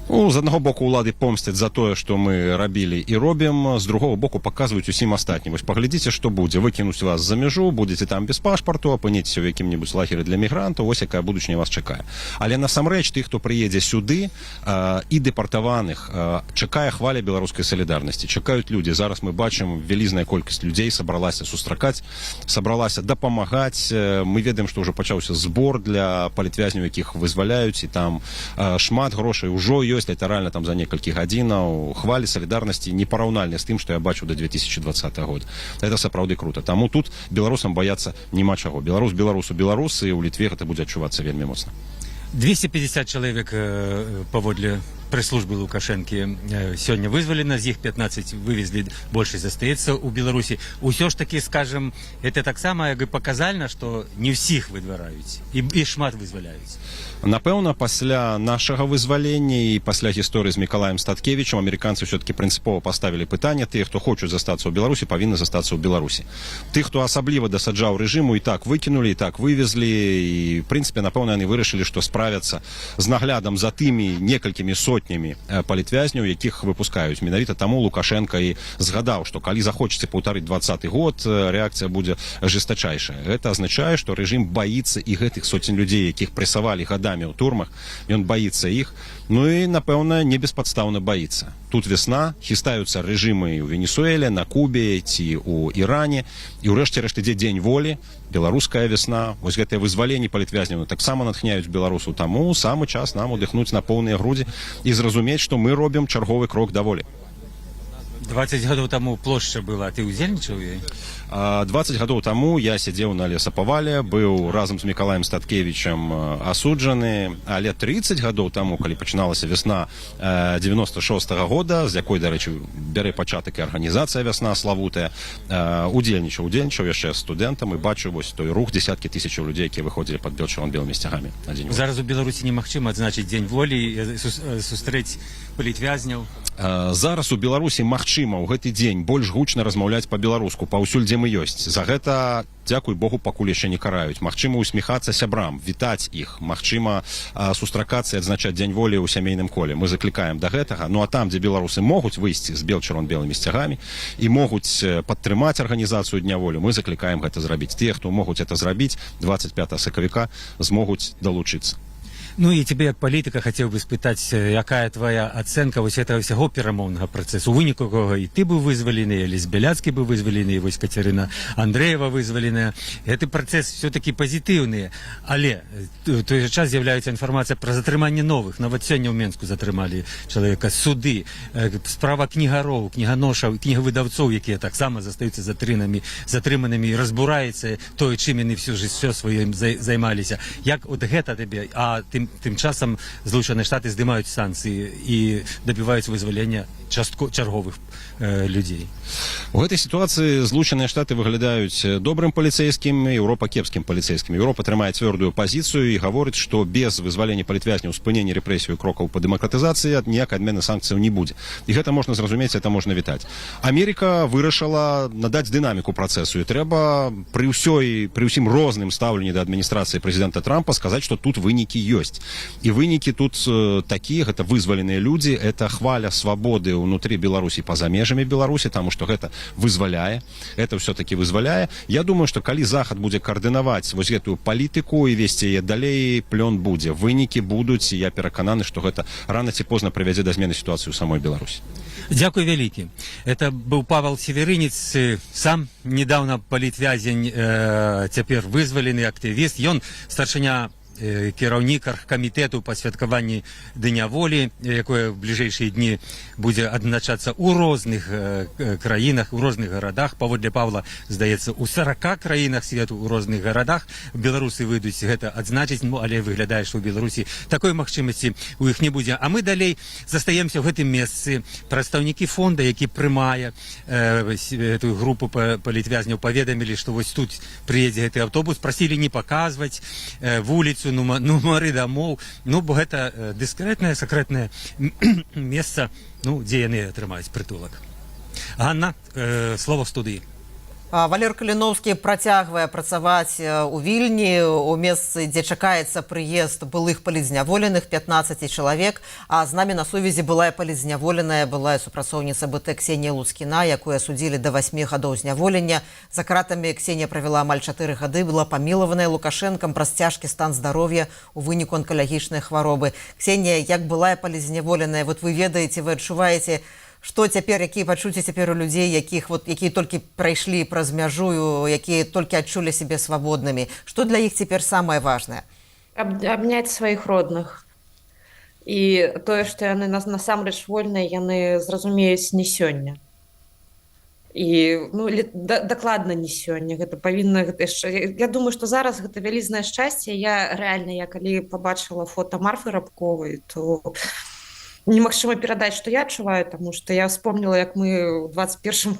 Ну, з аднаго боку улады помсцяць за тое, што мы рабілі і робім, з другого боку паказваюць усім астатнім. Вось паглядзіце, што будзе. Выкінуць вас за мяжу, будзеце там без пашпарту, апыніцеся ў якім-небудзь лагеры для мігрантаў, вось якая будучыня вас чакае. Але насамрэч тых, хто прыедзе сюды, і дэпартаваных, чакае хваля беларускай салідарнасці. Чакаюць людзі. Зараз мы бачым, вялізная колькасць людзей сабралася сустракаць, сабралася дапамагаць. Мы ведаем, што ўжо пачаўся збор для палітвязняў, якіх вызваляюць, і там шмат грошай ужо ёсць літаральна там за некалькі гадзінаў. Хвалі салідарнасці непараўнальныя з тым, што я бачу да 2020 года. Это сапраўды круто. Таму тут беларусам баяцца няма чаго. Беларус беларусу беларус, і ў Літве гэта будзе адчувацца вельмі моцна. 250 чалавек паводле прэс-службы Лукашэнкі сёння вызвалена, з іх 15 вывезлі, большасць застаецца ў Беларусі. Усё ж такі, скажем, это таксама як і паказальна, што не ўсіх выдвараюць і шмат вызваляюць. Напэўна, пасля нашага вызвалення і пасля гісторыі з Мікалаем Статкевічам амерыканцы ўсё-такі прынцыпова паставілі пытанне, тыя, хто хочуць застацца ў Беларусі, павінны застацца ў Беларусі. Тых, хто асабліва дасаджаў рэжыму, і так выкінулі, і так вывезлі, і, в прынцыпе, напэўна, яны вырашылі, што справяцца з наглядам за тымі некалькімі сотнямі палітвязняў, якіх выпускаюць. Менавіта таму Лукашенко і згадаў, што калі захочаце паўтарыць 2020 год, рэакцыя будзе жестачайшая. Гэта азначае, што рэжым баіцца і гэтых соцень людзей, якіх прэсавалі гадамі ў турмах, ён баіцца іх. Ну і, напэўна, не беспадстаўна баіцца. Тут весна, хістаюцца рэжымы ў Венесуэле, на Кубе ці ў Іране, і ўрэшце рэшт ідзе дзень волі, беларуская весна. Вось гэтыя вызваленні палітвязняў таксама натхняюць беларусу. Таму самы час нам удыхнуць на поўныя грудзі і зразумець, што мы робім чарговы крок да волі. 20 гадоў таму плошча была, ты удзельнічаў ёй? 20 гадоў таму я сядзеў на лесапавале, быў разам з Мікалаем Статкевічам асуджаны, але 30 гадоў таму, калі пачыналася весна 96-го года, з якой, дарэчы, бярэ пачатак і арганізацыя «Вясна славутая», удзельнічаў яшчэ студэнтам і бачыў вось той рух, дзесяткі тысячаў людзей, якія выходзілі пад чырвона-белымі сцягамі на дзень волі. Зараз у Беларусі немагчыма адзначыць дзень волі, сустрэць палітвязняў? Зараз у Беларусі магчыма ў гэты дзень больш гучна размаўляць па-беларуску паўсюль, дзе мы ёсць. За гэта, дзякуй Богу, пакуль яшчэ не караюць. Магчыма усміхацца сябрам, вітаць іх, магчыма сустракацца і адзначаць дзень волі ў сямейным коле. Мы заклікаем да гэтага. Ну а там, дзе беларусы могуць выйсці з чырвона-белымі сцягамі і могуць падтрымаць арганізацыю дня волі, мы заклікаем гэта зрабіць. Тыя, хто могуць гэта зрабіць, 25 сакавіка змогуць далучыцца. Ну і тебе як палітыка хацеў бы спытаць, якая твоя ацэнка вось этого ўсяго перамоўнага працэсу, у выніку якога і ты быў вызвалены, і Бяляцкі быў вызвалены, і вось Кацярына Андрэева вызваленая. Гэты працэс все-таки пазітыўны, але у той жа час з'яўляецца інфармацыя пра затрыманне новых. Нават сёння ў Менску затрымалі чалавека, суды, справа кнігароў, кніганошаў, кнігавыдаўцоў, якія таксама застаюцца затрыманымі, і разбураецца тое, чым яны всё жыццё сваім займаліся. Як от гэта табе, а тым часам Злучаныя Штаты здымаюць санкцыі і дабіваюць вызвалення чарговых людзей. У гэтай сітуацыі Злучаныя Штаты выглядаюць добрым паліцэйскім, Еўропа кепскім паліцэйскім. Еўропа трымае цвёрдую пазіцыю і гаворыць, што без вызвалення палітвязняў, спынення рэпрэсію і крокаў па дэмакратызацыі ніякай адмены санкцыяў не будзе. І гэта можна зразумець, гэта можна вітаць. Амерыка вырашыла надаць дынаміку працэсу, і трэба пры ўсім розным стаўленні да адміністрацыі прэзідэнта Трампа сказаць, што тут вынікі ёсць. ёсць. І вынікі тут такія, гэта вызваленыя людзі, это хваля свабоды ўнутры Беларусі па-за межамі Беларусі, таму што гэта вызваляе, это все-таки вызваляе. Я думаю, што калі Захад будзе каардынаваць вось гэтую палітыку і весці яе далей, плён будзе, вынікі будуць, і я перакананы, што гэта рана ці позна прывядзе да змены сітуацыі ў самой Беларусі. Дзякуй вялікі. Это быў Павел Северынец, сам недавно палітвязень, цяпер вызвалены актывіст. Ён старшыня кіраўнік аргкамітэту па святкаванні Дня волі, якое в бліжэйшыя дні будзе адзначацца ў розных краінах, у розных гарадах. Паводле Павла, здаецца, у 40 краінах свету, у розных гарадах. Беларусы выйдуць гэта адзначыць, але выглядае, што ў Беларусі такой магчымасці у іх не будзе. А мы далей застаемся ў гэтым месцы. Прадстаўнікі фонда, які прымае эту групу палітвязняў, паведамілі, што вось тут прыедзе гэты аўтобус, прасілі не паказваць вуліцу, нумары дамоў, бо гэта дыскрэтнае, сакрэтнае месца, дзе яны атрымаюць прытулак. Ганна, слова в студыі. Валер Каліноўскі працягвае працаваць у Вільні, у месцы, дзе чакаецца прыезд былых палізняволеных, 15 чалавек, а з намі на сувязі былая палізняволеная, былая супрацоўніца БТ Ксенія Луцкіна, якую асудзілі да 8 гадоў зняволення. За кратамі Ксенія правяла амаль 4 гады, была памілаваная Лукашэнкам праз цяжкі стан здароўя у выніку онкалагічнай хваробы. Ксенія, як былая палізняволеная, вот вы ведаеце, вы адчуваеце, што цяпер, якія пачуцці цяпер у людзей, якія толькі прайшлі праз мяжу, якія толькі адчулі сябе свабоднымі? Што для іх цяпер самае важнае? Абняць сваіх родных. І тое, што яны насамрэч вольныя, яны зразумеюць не сёння. І дакладна не сёння. Гэта павінна яшчэ... Я думаю, што зараз гэта вялізнае шчасце. Я рэальна, калі пабачыла фота Марфы Рабковай, то немагчыма перадаць, што я адчуваю, таму што я вспомнила, як мы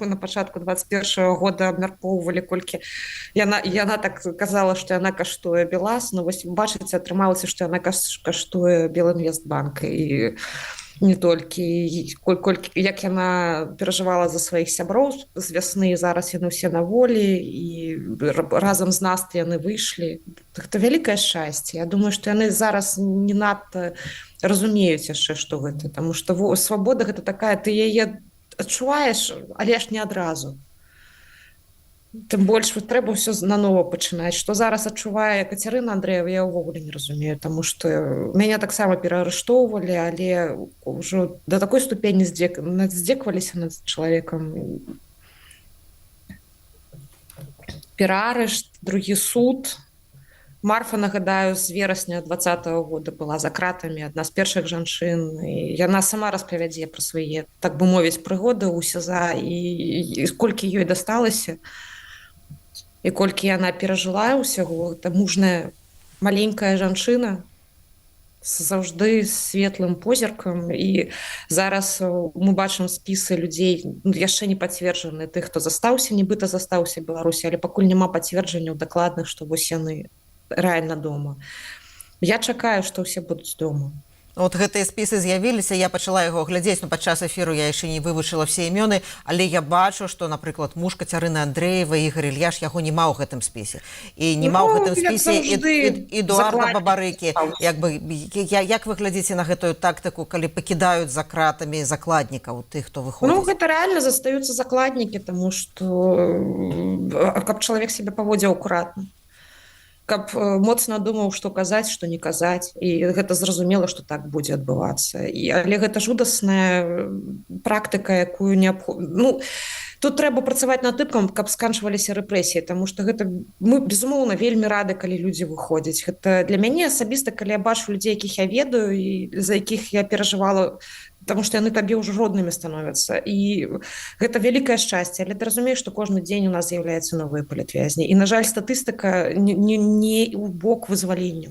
на пачатку 21-го года абмяркоўвалі, колькі яна так казала, што яна каштуе Белаз, вось бачыце, атрымалася, што яна каштуе Белінвестбанк. І не толькі, як яна перажывала за сваіх сяброў з вясны, зараз яны ўсе на волі, і разам з нас яны выйшлі. Гэта вялікае шчасце. Я думаю, што яны зараз не надта разумеюць яшчэ, што гэта, таму што свабода гэта такая, ты яе адчуваеш, але ж не адразу. Тым больш трэба ўсё нанова пачынаць. Што зараз адчувае Кацярына Андрэева, я ўвогуле не разумею, таму што мяне таксама пераарыштоўвалі, але ўжо да такой ступені здзекваліся над чалавекам. Пераарышт, другі суд. Марфа, нагадаю, з верасня 2020 года была за кратамі, адна з першых жанчын. І яна сама распавядзе пра свае, так бы мовіць, прыгоды ў СІЗА і колькі ёй дасталася. І колькі яна перажыла ўсяго, гэта мужная маленькая жанчына заўжды з светлым позіркам. І зараз мы бачым спісы людзей, яшчэ не пацверджаны, тых, хто застаўся, нібыта застаўся в Беларусі, але пакуль няма пацверджанняў дакладных, што вось яны рэальна дома. Я чакаю, што ўсе будуць дома. От гэтыя спісы з'явіліся, я пачала яго глядзець, падчас эфіру я яшчэ не вывучыла все імёны, але я бачу, што, напрыклад, муж Кацярыны Андрэева, Ігор Ільяш, яго няма ў гэтым спісе. І няма ў гэтым спісе Эдуарда Бабарыкі. Як вы глядзіце на гэтую тактыку, калі пакідаюць за кратамі закладнікаў, тых, хто выходзіць? Гэта рэальна застаюцца закладнікі, таму што каб чалавек сябе паводзіў акуратна. Каб моцна думаў, што казаць, што не казаць. І гэта зразумела, што так будзе адбывацца. Але гэта жудасная практыка, якую неабходна... Тут трэба працаваць над тым, каб сканчваліся рэпрэсіі, таму што гэта мы, безумоўна, вельмі рады, калі людзі выходзяць. Гэта для мяне асабіста, калі я бачу людзей, якіх я ведаю, і за якіх я перажывала, таму што яны табе ўжо роднымі становяцца. І гэта вялікае шчасце. Але ты разумееш, што кожны дзень у нас з'яўляюцца новыя палітвязні. І, на жаль, статыстыка не ў бок вызвалення.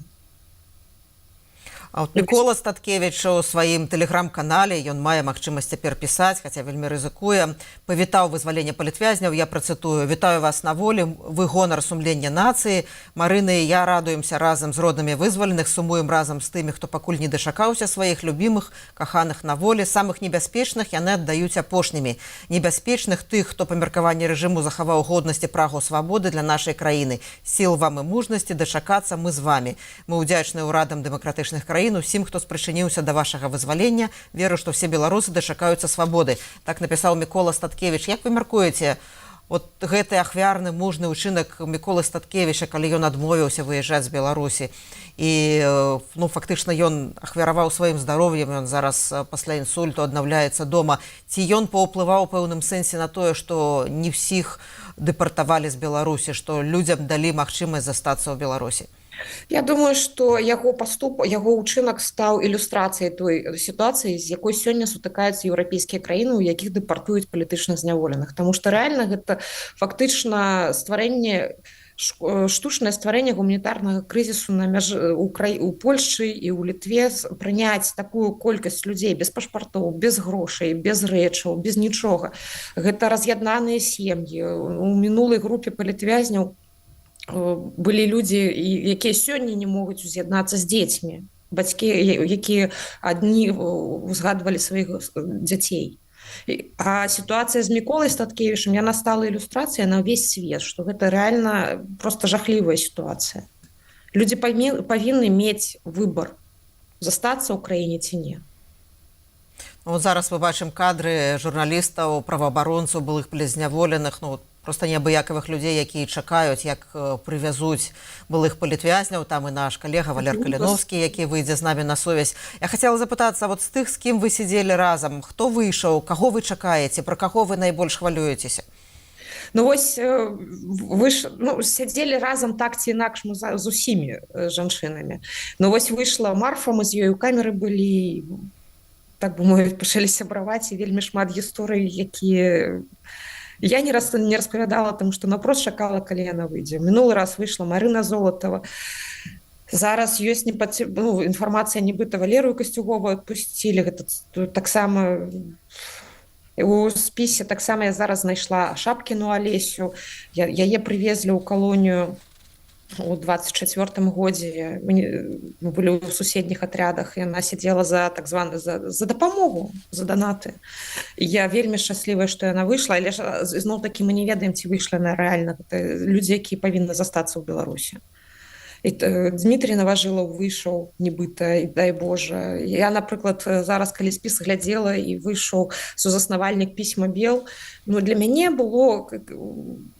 А вот Мікола Статкевич у сваім тэлеграм-канале, ён мае магчымасць цяпер пісаць, хаця вельмі рызыкуе, павітаў вызваленне палітвязняў, я працытую: «Вітаю вас на волі, вы гонар сумлення нацыі. Марына і я радуемся разам з роднымі вызваленых, сумуем разам з тымі, хто пакуль не дачакаўся сваіх любімых, каханых на волі. Самых небяспечных яны аддаюць апошнімі. Небяспечных тых, хто па меркаванні рэжыму захаваў годнасць і прагу свабоды для нашай краіны. Сіл вам і мужнасці дачакацца мы з вамі. Мы ўдзячныя ўрадам дэмакратычных краін, усім, хто спрычыніўся да вашага вызвалення. Веру, што ўсе беларусы дачакаюцца свабоды». Так напісаў Мікола Статкевич. Як вы мяркуеце, вот гэты ахвярны мужны ўчынак Міколы Статкевіча, калі ён адмовіўся выязджаць з Беларусі, і фактычна ён ахвяраваў сваім здароўем, ён зараз пасля інсульту аднаўляецца дома, ці ён паўплываў у пэўным сэнсе на тое, што не ўсіх дэпартавалі з Беларусі, што людзям далі магчымасць застацца ў Беларусі? Я думаю, што яго ўчынак стаў ілюстрацыяй той сітуацыі, з якой сёння сутыкаюцца еўрапейскія краіны, у якіх дэпартуюць палітычных зняволеных. Таму што рэальна гэта фактычна штучнае стварэнне гуманітарнага крызісу на мяжы у Польшчы і ў Літве, прыняць такую колькасць людзей без пашпартоў, без грошай, без рэчаў, без нічога. Гэта раз'яднаныя сем'і. У мінулай групе палітвязняў былі людзі, якія сёння не могуць уз'яднацца з дзецьмі, бацькі, якія адні узгадвалі сваіх дзяцей. А сітуацыя з Міколай Статкевічам, яна стала ілюстрацыяй на ўвесь свет, што гэта рэальна проста жахлівая сітуацыя. Людзі павінны мець выбар, застацца ў краіне ці не. Вот зараз мы бачым кадры журналістаў, праваабаронцаў, былых палізняволеных, проста неабыякавых людзей, якія чакаюць, як прывязуць былых палітвязняў. Там і наш калега Валер Каліновскі, які выйдзе з намі на сувязь. Я хацела запытацца, вот з тых, з кім вы сидзелі разам, хто выйшаў, каго вы чакаеце, пра каго вы найбольш хвалюецеся? Сядзелі разам так ці інакш мы з усімі жанчынамі. Выйшла Марфа, мы з ёй у камеры былі, так бы мовіць, пачалі сябраваць, і вельмі шмат гісторый, якія я не распавядала, тому што напрост чакала, калі яна выйдзе. Мінулы раз выйшла Марына Золатова. Зараз ёсць інфармацыя, нібыта Валерыю Касцюгову адпусцілі. Гэта таксама у спісе. Таксама я зараз знайшла Шапкіну Алесю. Яе прывезлі ў калонію у 24-м годзе. Мы былі ў суседніх атрядах, і яна сидзела за дапамогу, за данаты. Я вельмі шчаслівая, што яна выйшла, але зноў-такі мы не ведаем, ці выйшла яна рэальна. Гэта людзі, якія павінны застацца ў Беларусі. Дмітрий Новажылаў выйшаў, нібыта, і дай Божа. Я, напрыклад, зараз, калі спіс глядзела, і выйшаў сузаснавальнік пісьма Бел, для мяне было,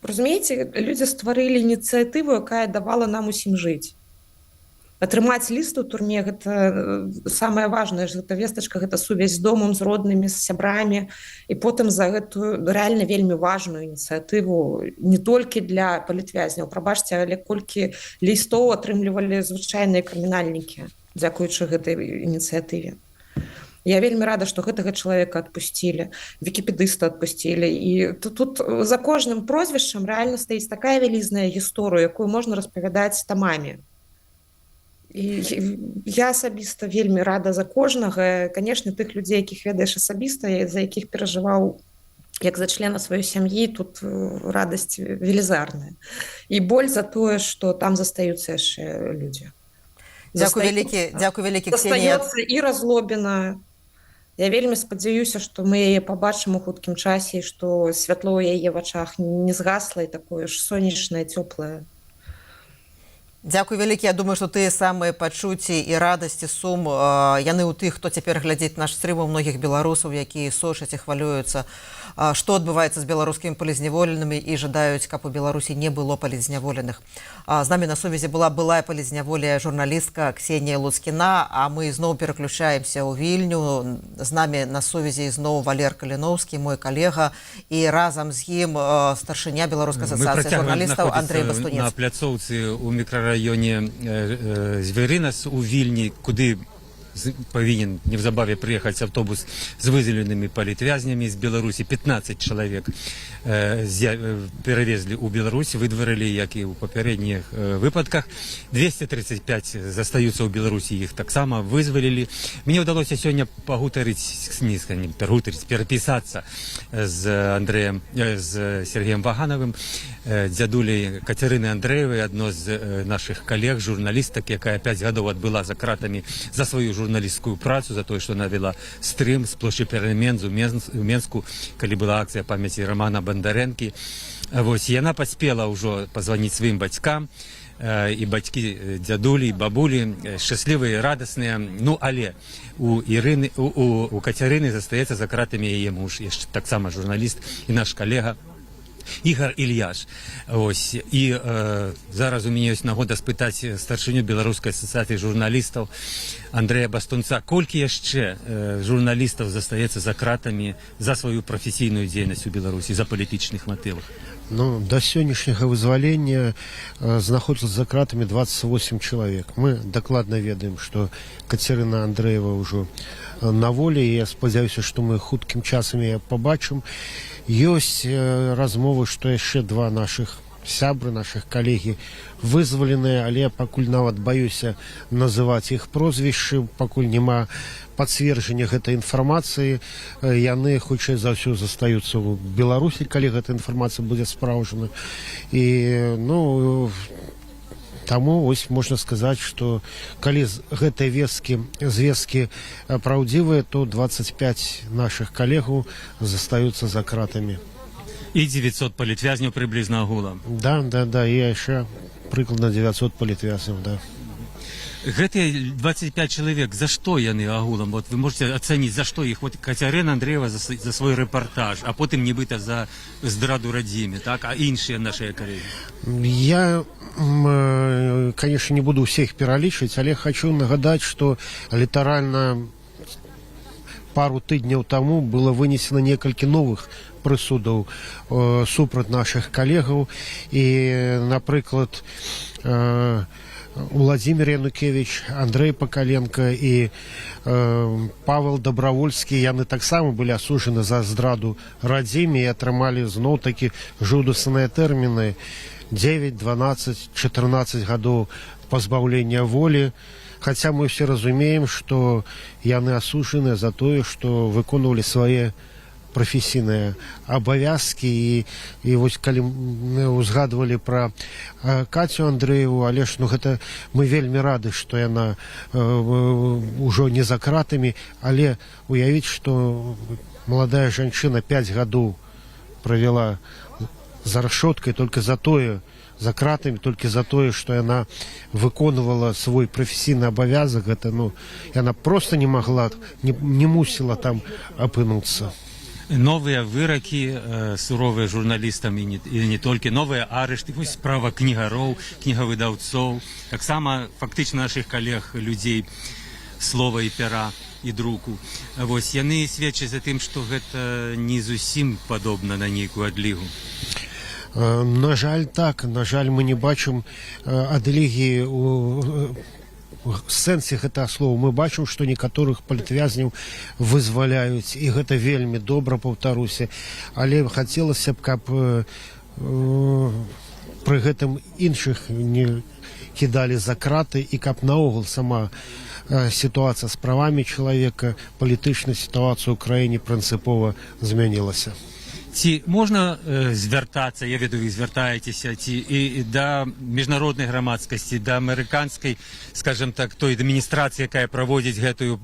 разумееце, людзі стварылі ініцыятыву, якая давала нам усім жыць. Атрымаць ліст у турме, гэта самае важнае, гэта вестачка, гэта сувязь з домам, з роднымі, з сябрамі, і потым за гэтую рэальна вельмі важную ініцыятыву не толькі для палітвязняў, прабачце, але колькі лістоў атрымлівалі звычайныя крымінальнікі, дзякуючы гэтай ініцыятыве. Я вельмі рада, што гэтага чалавека адпусцілі, вікіпедыста адпусцілі, і тут за кожным прозвішчам рэальна стаіць такая вялізная гісторыя, якую можна распавядаць тамамі. І я асабіста вельмі рада за кожнага. Канешне, тых людзей, якіх ведаеш асабіста, за якіх перажываў як за члена сваёй сям'і, тут радасць велізарная. І боль за тое, што там застаюцца яшчэ людзі. Дзякуй вялікі, Ксенія. Застаецца і разлобіна. Я вельмі спадзяюся, што мы яе пабачым у хуткім часе, і што святло ў яе вачах не згасла, і такое ж сонечнае, цёплае. Дзякуй вялікі. Я думаю, што тыя самыя пачуцці і радасці, сум, яны ў тых, хто цяпер глядзіць наш стрым, у многіх беларусаў, якія сочаць і хвалююцца, што адбываецца з беларускімі палізняволенымі, і жадаюць, каб у Беларусі не было палізняволеных. З намі на сувязі была былая палізняволая журналістка Ксенія Луцкіна, а мы зноў пераключаемся ў Вільню. З намі на сувязі зноў Валер Каліновскі, мой калега, і разам з ім старшыня Беларускай асацыяцыі журналістаў Андрэй Бастунец. На пляцоўцы ў мікрараёне Звярынас у Вільні, куды повинен невзабаве приехать автобус с вызволенными политвязнями из Беларуси. 15 человек перевезли у Беларуси, выдворили, как и у попередних выпадках. 235 застаются у Беларуси, их так само вызволили. Мне удалось сегодня переписаться с Сергеем Вагановым, дядулей Катерины Андреевой, одной з наших коллег, журналисток, яка 5 годов отбыла за кратами за свою журналистскую працу, за то, что она вела стрим с площади Перемен у Менску, коли была акция памяти Романа Бондаренки. Вось, и она поспела уже позвонить своим батькам, и батьки, дядулі, і бабулі щасливі, радісні. Ну, але у Катерини застається за кратами її муж, так само журналіст і наш колега Ігор Ільяш. Ось. І зараз у мене є нагода спитати старшиню Білоруської асоціації журналістів Андрея Бастунца, колькі ще журналістів застається за кратами за свою професійну діяльність у Білорусі, за політичних мотивах? Ну, до сегодняшнего вызволения знаходилось за кратами 28 человек. Мы докладно ведаем, что Катерина Андреева уже на воле, и я сподіваюся, что мы хутким часом ее побачим. Есть размовы, что еще 2 наших сябры, наших коллеги вызволены, але я пакуль нават баюся называть их прозвішчы, пакуль няма пацверджання гэтай інфармацыі. Яны хутчэй за ўсё застаюцца ў Беларусі, калі гэта інфармацыя будзе спраўджана. І ну таму вось можна сказаць, што калі гэтыя звесткі праўдзівыя, то 25 наших коллегаў застаюцца за кратамі. І 900 політвязнів приблизно агулам. Да, і яшчэ прыкладна 900 політвязняў, да. Гэтыя 25 человек, за што яны агулам? Вот вы можете оценить, за што іх? Вот Катерина Андреева за свой рэпартаж, а потым нібыта за здраду радзіме, так? А іншыя нашыя калегі? Я, конечно, не буду всех пералічваць, але хочу нагадаць, што літаральна пару тыдняў таму было вынесена некалькі новых прысудаў супраць наших коллегаў. І, напрыклад, Владимир Янукевич, Андрей Покаленко и Павел Добровольский, яны таксама былі асуджаны за здраду радзіме і атрымалі зноў-такі жудасныя тэрміны 9, 12, 14 гадоў пазбаўлення волі. Хотя мы все разумеем, что яны асуджаны за тое, что выконвалі свае професійныя абавязкі. І вось калі мы узгадывалі про Катю Андрееву, але ж ну гэта мы вельмі рады, што яна ўжо не за кратамі, але уявіць, што маладая жанчына 5 гадоў правяла за рашоткай только за тое, за кратамі только за тое, што яна выконвала свой професійны абавязак. Гэта ну яна просто не могла, не мусіла там апынуцца. Новые выроки суровые журналистам и не только, новые арышты, вось справа кнігароў, кнігавыдаўцоў, таксама фактычна наших коллег, людей слова і пера і друку. Вось яны сведчаць за тым, што гэта не зусім падобна на нейкую адлігу. На жаль, так, на жаль, мы не бачым адлігі у сэнсе гэтага слова. Мы бачым, што некаторых палітвязняў вызваляюць, і гэта вельмі добра, паўтаруся, але хацелася б, каб пры гэтым іншых не кідалі за краты, і каб наогул сама сітуацыя з правамі чалавека, палітычная сітуацыя ў краіне прынцыпова змянілася. Ці можна звяртацца, я ведаю, вы звяртаецеся, ці і да міжнароднай грамадскасці, да амерыканскай, скажем так, той адміністрацыі, якая праводзіць гэтую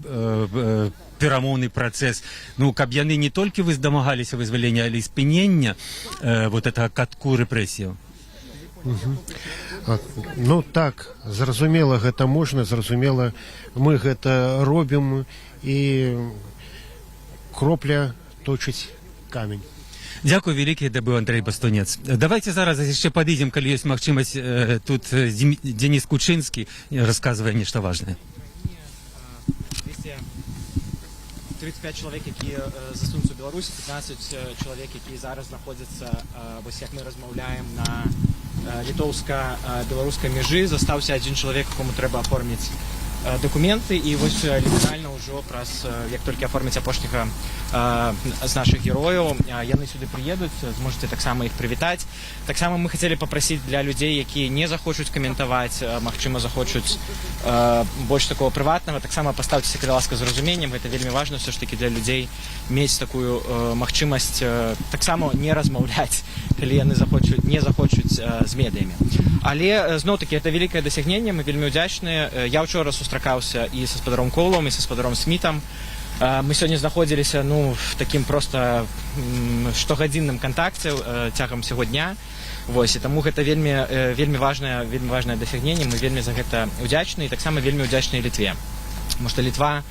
перамоўны працэс, ну, каб яны не толькі дамагаліся вызвалення, але і спынення вот этого катку рэпрэсіяў? Ну так, зразумела, гэта можна, зразумела, мы гэта робім, і кропля точыць камень. Дякую вялікі, это быў Андрей Бастунец. Давайте зараз яшчэ падыдзем, калі ёсць магчымасць, тут Денис Кучынскі расказвае нешта важнае. 35 чоловік, які заснуться у Білорусі, 15 чоловік, які зараз знаходяться, ось як ми розмовляємо, на литовсько-білоруській межі. Застався один чоловік, якому треба оформити документы, і вось літаральна ўжо праз як толькі аформіць апошняга з нашых герояў, яны сюды прыедуць, зможаце таксама іх прывітаць. Таксама мы хацелі папрасіць для людзей, якія не захочуць каментаваць, магчыма захочуць больш такого прыватнага, таксама пастаўцеся, калі ласка, з разуменнем. Гэта вельмі важна все ж таки для людзей мець такую магчымасць таксама не размаўляць, калі яны не захочуць з медыямі. Але зноў-таки это вялікае дасягненне, мы вельмі ўдзячныя. Я ўчора сустракаўся і са спадаром Коулом, і са спадаром Смітам. Мы сёння знаходзіліся в такім проста штогадзінным кантакце цягам усяго дня. Вось, і таму гэта вельмі важнае дасягненне, мы вельмі за гэта ўдзячныя, і таксама вельмі ўдзячныя Літве. Таму што Літва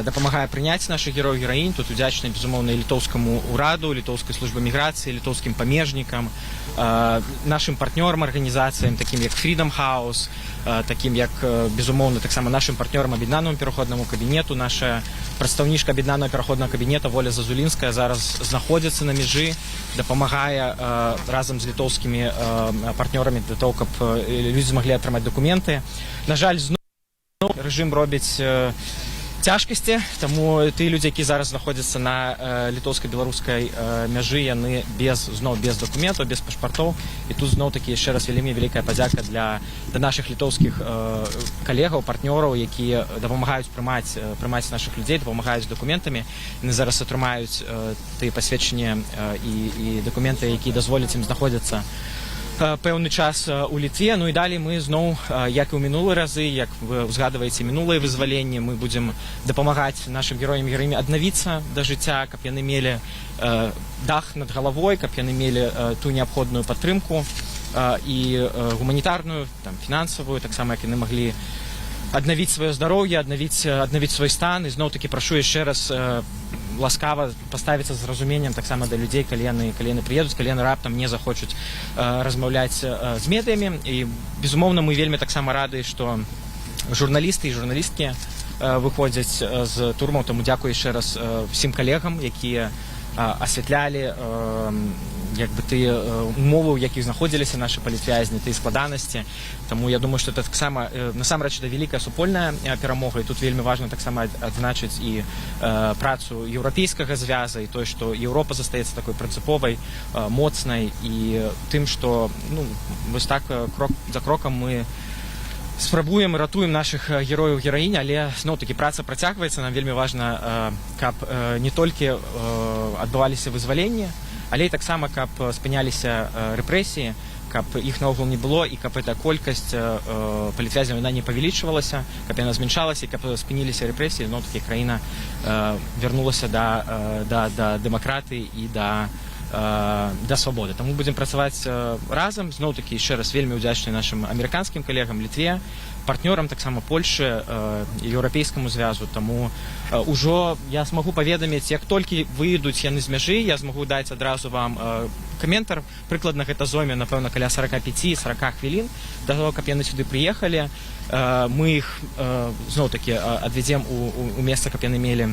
дапамагае прыняць нашых герояў і гераінь. Тут удзячны, безумоўна, і літоўскаму ўраду, літоўскай службе міграцыі, літоўскім памежнікам, нашым партнёрам арганізацыям, такім як Freedom House, такім як, безумоўна, таксама нашым партнёрам аб'яднанаму пераходнаму кабінету. Наша прадстаўнічка аб'яднанага пераходнага кабінета Воля Зазулінская зараз знаходзіцца на мяжы, дапамагае разам з літоўскімі партнёрамі для того, каб людзі змаглі атрымаць дакументы. На жаль, зноў рэжым робіць цяжкасці, таму тыя людзі, якія зараз знаходзяцца на літоўска-беларускай мяжы, яны зноў без дакументаў, без пашпартоў. І тут зноў-такі яшчэ раз вельмі вялікая падзяка для нашых літоўскіх калегаў, партнёраў, якія дапамагаюць прымаць нашых людзей, дапамагаюць дакументамі. Яны зараз атрымаюць тыя пасведчанні і дакументы, якія дазволяць ім знаходзіцца пэўны час у Літве. Ну і далей мы зноў, як і ў мінулыя разы, як вы узгадваеце мінулыя вызваленні, мы будзем дапамагаць нашым героям і гераіням аднавіцца да жыцця, каб яны мелі дах над галавой, каб яны мелі ту неабходную падтрымку і гуманітарную, фінансавую, таксама як яны маглі аднавіць сваё здароўе, аднавіць свой стан. І зноў-такі прашу яшчэ раз ласкава паставіцца з разуменнем таксама да людзей, калі яны прыедуць, калі яны раптам не захочуць размаўляць з медыямі. І, безумоўна, мы вельмі таксама рады, што журналісты і журналісткі выходзяць з турмаў. Таму дзякую яшчэ раз всім калегам, якія асвятлялі тыя умовы, у якіх знаходзіліся нашы палітвязні, тыя складанасці. Таму я думаю, што это таксама насамрэч это вялікая супольная перамога, і тут вельмі важна таксама адзначыць і працу еўрапейскага звяза, і тое, што Еўропа застаецца такой прынцыповай, моцнай, і тым, што вось так крок за крокам мы спрабуем і ратуем нашых герояў і гераінь, але зноў-такі праца працягваецца. Нам вельмі важна, каб не толькі адбываліся вызваленні, але і таксама, каб спыняліся рэпрэсіі, каб іх наогул не было, і каб эта колькасць палітвязняў не павялічвалася, каб яна зменшалася, і каб спыніліся рэпрэсіі, зноў-такі краіна вярнулася да дэмакратыі і да свабоды. Таму будзем працаваць разам. Зноў-такі яшчэ раз вельмі ўдзячны нашым амерыканскім калегам, Літве, партнёрам таксама Польшы, еўрапейскаму звязу. Таму ўжо я змагу паведаміць, як толькі выйдуць яны з мяжы, я змагу даць адразу вам каментар. Прыкладна гэта зойме, напэўна, каля 45-40 хвілін да таго, каб яны сюды прыехалі. Мы іх зноў-такі адвядзем у месца, каб яны мелі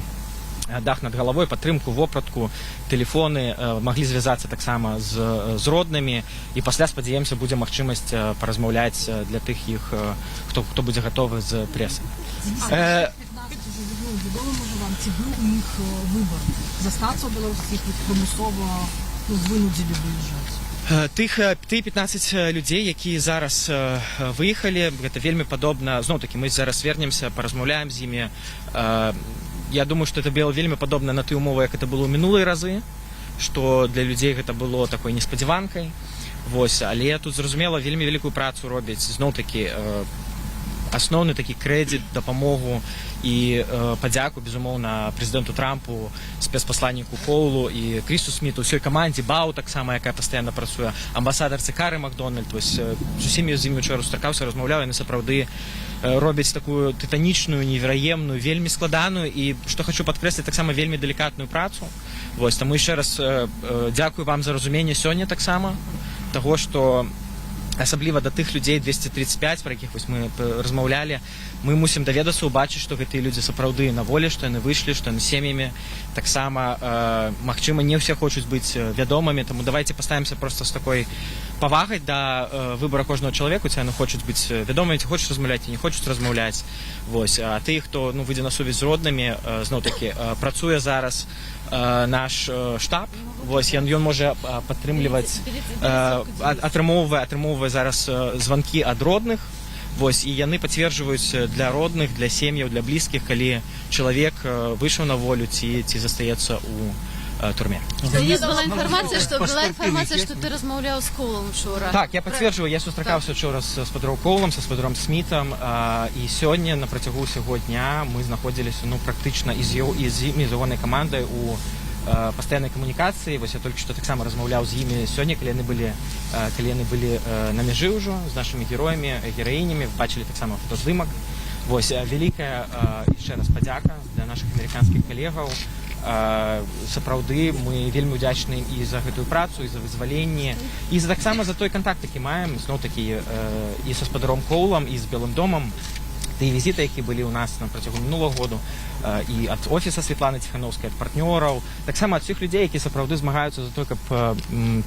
дах над галавой, падтрымку, вопратку, тэлефоны, маглі звязацца таксама з роднымі, і пасля, спадзяемся, будзе магчымасць паразмаўляць для тых іх, хто будзе гатовы з прэсай. Відомо, може вам, ці був у них вибір застатися у Білорусі, їх примусово винудили виїжджати? Тыя 15 людзей, якія зараз выехалі, гэта вельмі падобна. Зноў-такі мы зараз вернемся, паразмаўляем з імі. Я думаю, што это было вельмі падобна на тыя умовы, як это было ў мінулыя разы, што для людзей гэта было такой неспадзяванкай. Вось, але тут, зразумела, вельмі вялікую працу робяць. Зноў-такі асноўны такі крэдыт, дапамогу і падзяку, безумоўна, прэзідэнту Трампу, спецпасланніку Коулу і Крісу Сміту, ўсёй камандзе Бау таксама, якая пастаянна працуе, амбасадарцы Кары Макдональд. Вось з усімі з імі учора сустракаўся, размаўляў, яны сапраўды робяць такую тытанічную, невераемную, вельмі складаную і, што хачу падкрэсліць, таксама вельмі далікатную працу. Вось, таму яшчэ раз дзякую вам за разуменне сёння таксама, таго, што асабліва да тых людзей 235, пра якіх вось мы размаўлялі, мы мусім даведацца, убачыць, што гэтыя людзі сапраўды на волі, што яны выйшлі, што яны сем'ямі. Таксама магчыма, не ўсе хочуць быць вядомымі, таму давайте паставімся проста з такой павагай да выбара кожнага чалавека. Ці яны хочуць быць вядомымі, ці хочуць размаўляць, ці не хочуць размаўляць. Вось, а тых, хто выйдзе на сувязь з роднымі, зноў-такі працуе зараз наш штаб. Вось, ён можа падтрымліваць, атрымоўвае зараз званкі ад родных. Вось, і яны пацверджваюць для родных, для сем'яў, для блізкіх, калі чалавек выйшаў на волю ці застаецца ў турме. Была інфармацыя, што ты размаўляў з Коулам учора. Так, я пацверджваю, я сустракаўся учора з спадаром Коулам, са спадаром Смітам, і сёння на працягу ўсяго дня мы знаходзіліся практычна і з імі, з ягонай камандай у пастаяннай камунікацыі. Вось я толькі што таксама размаўляў з імі сёння, калі яны былі на мяжы ўжо з нашымі героямі, гераінямі, бачылі таксама фотаздымак. Вось, вялікая яшчэ раз падзяка для нашых амерыканскіх калегаў. Сапраўды мы вельмі ўдзячны і за гэтую працу, і за вызваленне, і таксама за той кантакт, які маем зноў-такі і са спадаром Коулам, і з Белым домам. Тыя візіты, які былі ў нас на працягу мінулага году, і ад офіса Святланы Ціханаўскай, ад партнёраў, таксама ад усіх людзей, які сапраўды змагаюцца за то, каб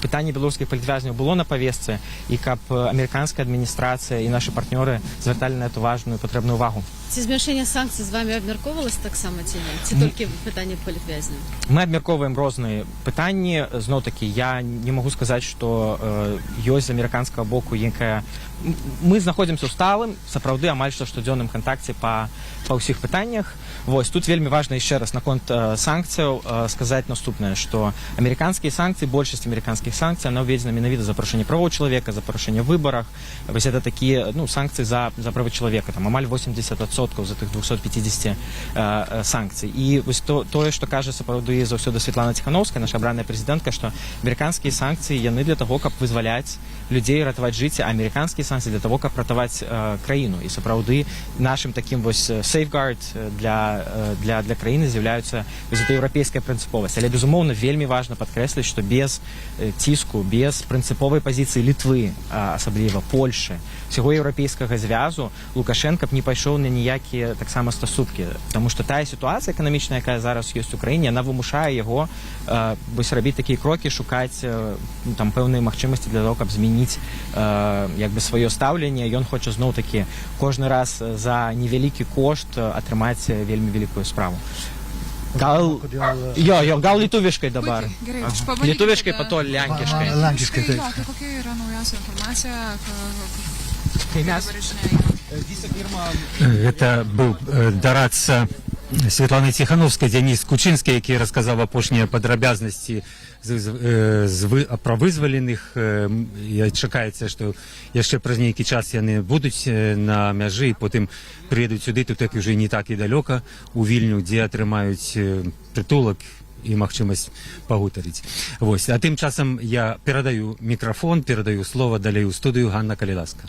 пытанне беларускіх палітвязняў было на павестцы, і каб амерыканская адміністрацыя і нашы партнёры звярталі на эту важную патрэбную увагу. Ці змяншэнне санкцый з вами абмяркоўвалася таксама ці не? Ці толькі пытанне палітвязняў? Мы абмяркоўваем розныя пытанні. Зноў-такі я не магу сказаць, што ёсць з амерыканскага боку якая... Мы знаходзімся ў сталым, сапраўды амаль што штодзённым кантакце па ўсіх пытаннях. Вось, тут вельмі важна яшчэ раз наконт санкцыяў сказаць наступнае, што амерыканскія санкцыі, большасць амерыканскіх санкцый, яна ўведзена менавіта за парушэнне правоў чалавека, за парушэнне выбарах. Вось это такія санкцыі за правы чалавека, там амаль 80% за тых 250 санкцый. І вось тое, што кажа сапраўды заўсёды Святлана Ціханаўская, наша абраная прэзідэнтка, што амерыканскія санкцыі яны для таго, каб вызваляць людзей, ратаваць жыцці, а амерыканскія санкцыі для таго, каб ратаваць краіну. І сапраўды нашым такім вось сейфгард для краіны з'яўляюцца гэта еўрапейская прынцыповасць. Але безумоўна вельмі важна падкрэсліць, што без ціску, без прынцыповай пазіцыі Літвы, асабліва Польшы, всего еўрапейскага звязу Лукашенко б не пайшоў на ніякія таксама стасункі, тому што тая сітуацыя эканамічная, якая зараз ёсць у краіне, яна вымушае яго рабіць такія крокі, шукаць там пэўныя магчымасці для того, каб змяніць сваё стаўленне. Ён хоча зноў-такі кожны раз за невялікі кошт атрымаць вельмі вялікую справу. Gal lietuviškai dabar. Lietuviškai, po to lenkiškai. Kokia yra naujausia informacija? Гэта быў дарадца Святланы Ціханаўскай Дзяніс Кучынскі, які расказаў апошнія падрабязнасці пра вызваленых. Чакаецца, што яшчэ праз нейкі час яны будуць на мяжы і потым прыедуць сюды, тут так уже не так і далёка, у Вільню, дзе атрымаюць прытулак і магчымасць пагутарыць. Вось. А тым часам я перадаю мікрафон, перадаю слова далей у студыю. Ганна, калі ласка.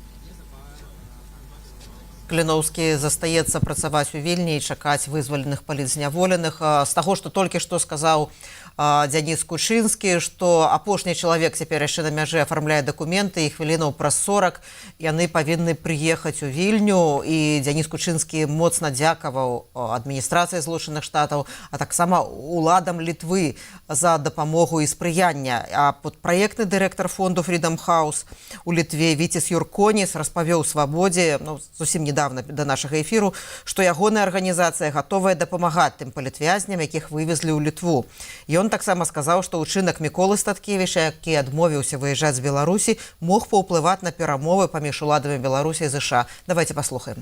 Кліноўскі застаецца працаваць у Вільні і чакаць вызваленых палітзняволеных. З таго, што толькі што сказаў Дзяніс Кучынскі, што апошні чалавек цяпер яшчэ на мяжы афармляе дакументы, і хвілінаў праз 40 яны павінны прыехаць у Вільню. І Дзяніс Кучынскі моцна дзякаваў адміністрацыі Злучаных Штатаў, а таксама уладам Літвы за дапамогу і спрыяння. А праектны дырэктар фонду Freedom House у Літве Віціс Юрконіс распавёў Свабодзе, зусім недавно да нашага эфіру, што ягоная арганізацыя гатовая дапамагаць тым палітвязням, якіх вывезлі ў Літву. Ён таксама сказаў, што ўчынак Міколы Статкевіча, які адмовіўся выязджаць з Беларусі, мог паўплываць на перамовы паміж уладамі Беларусі і США. Давайте послухаем.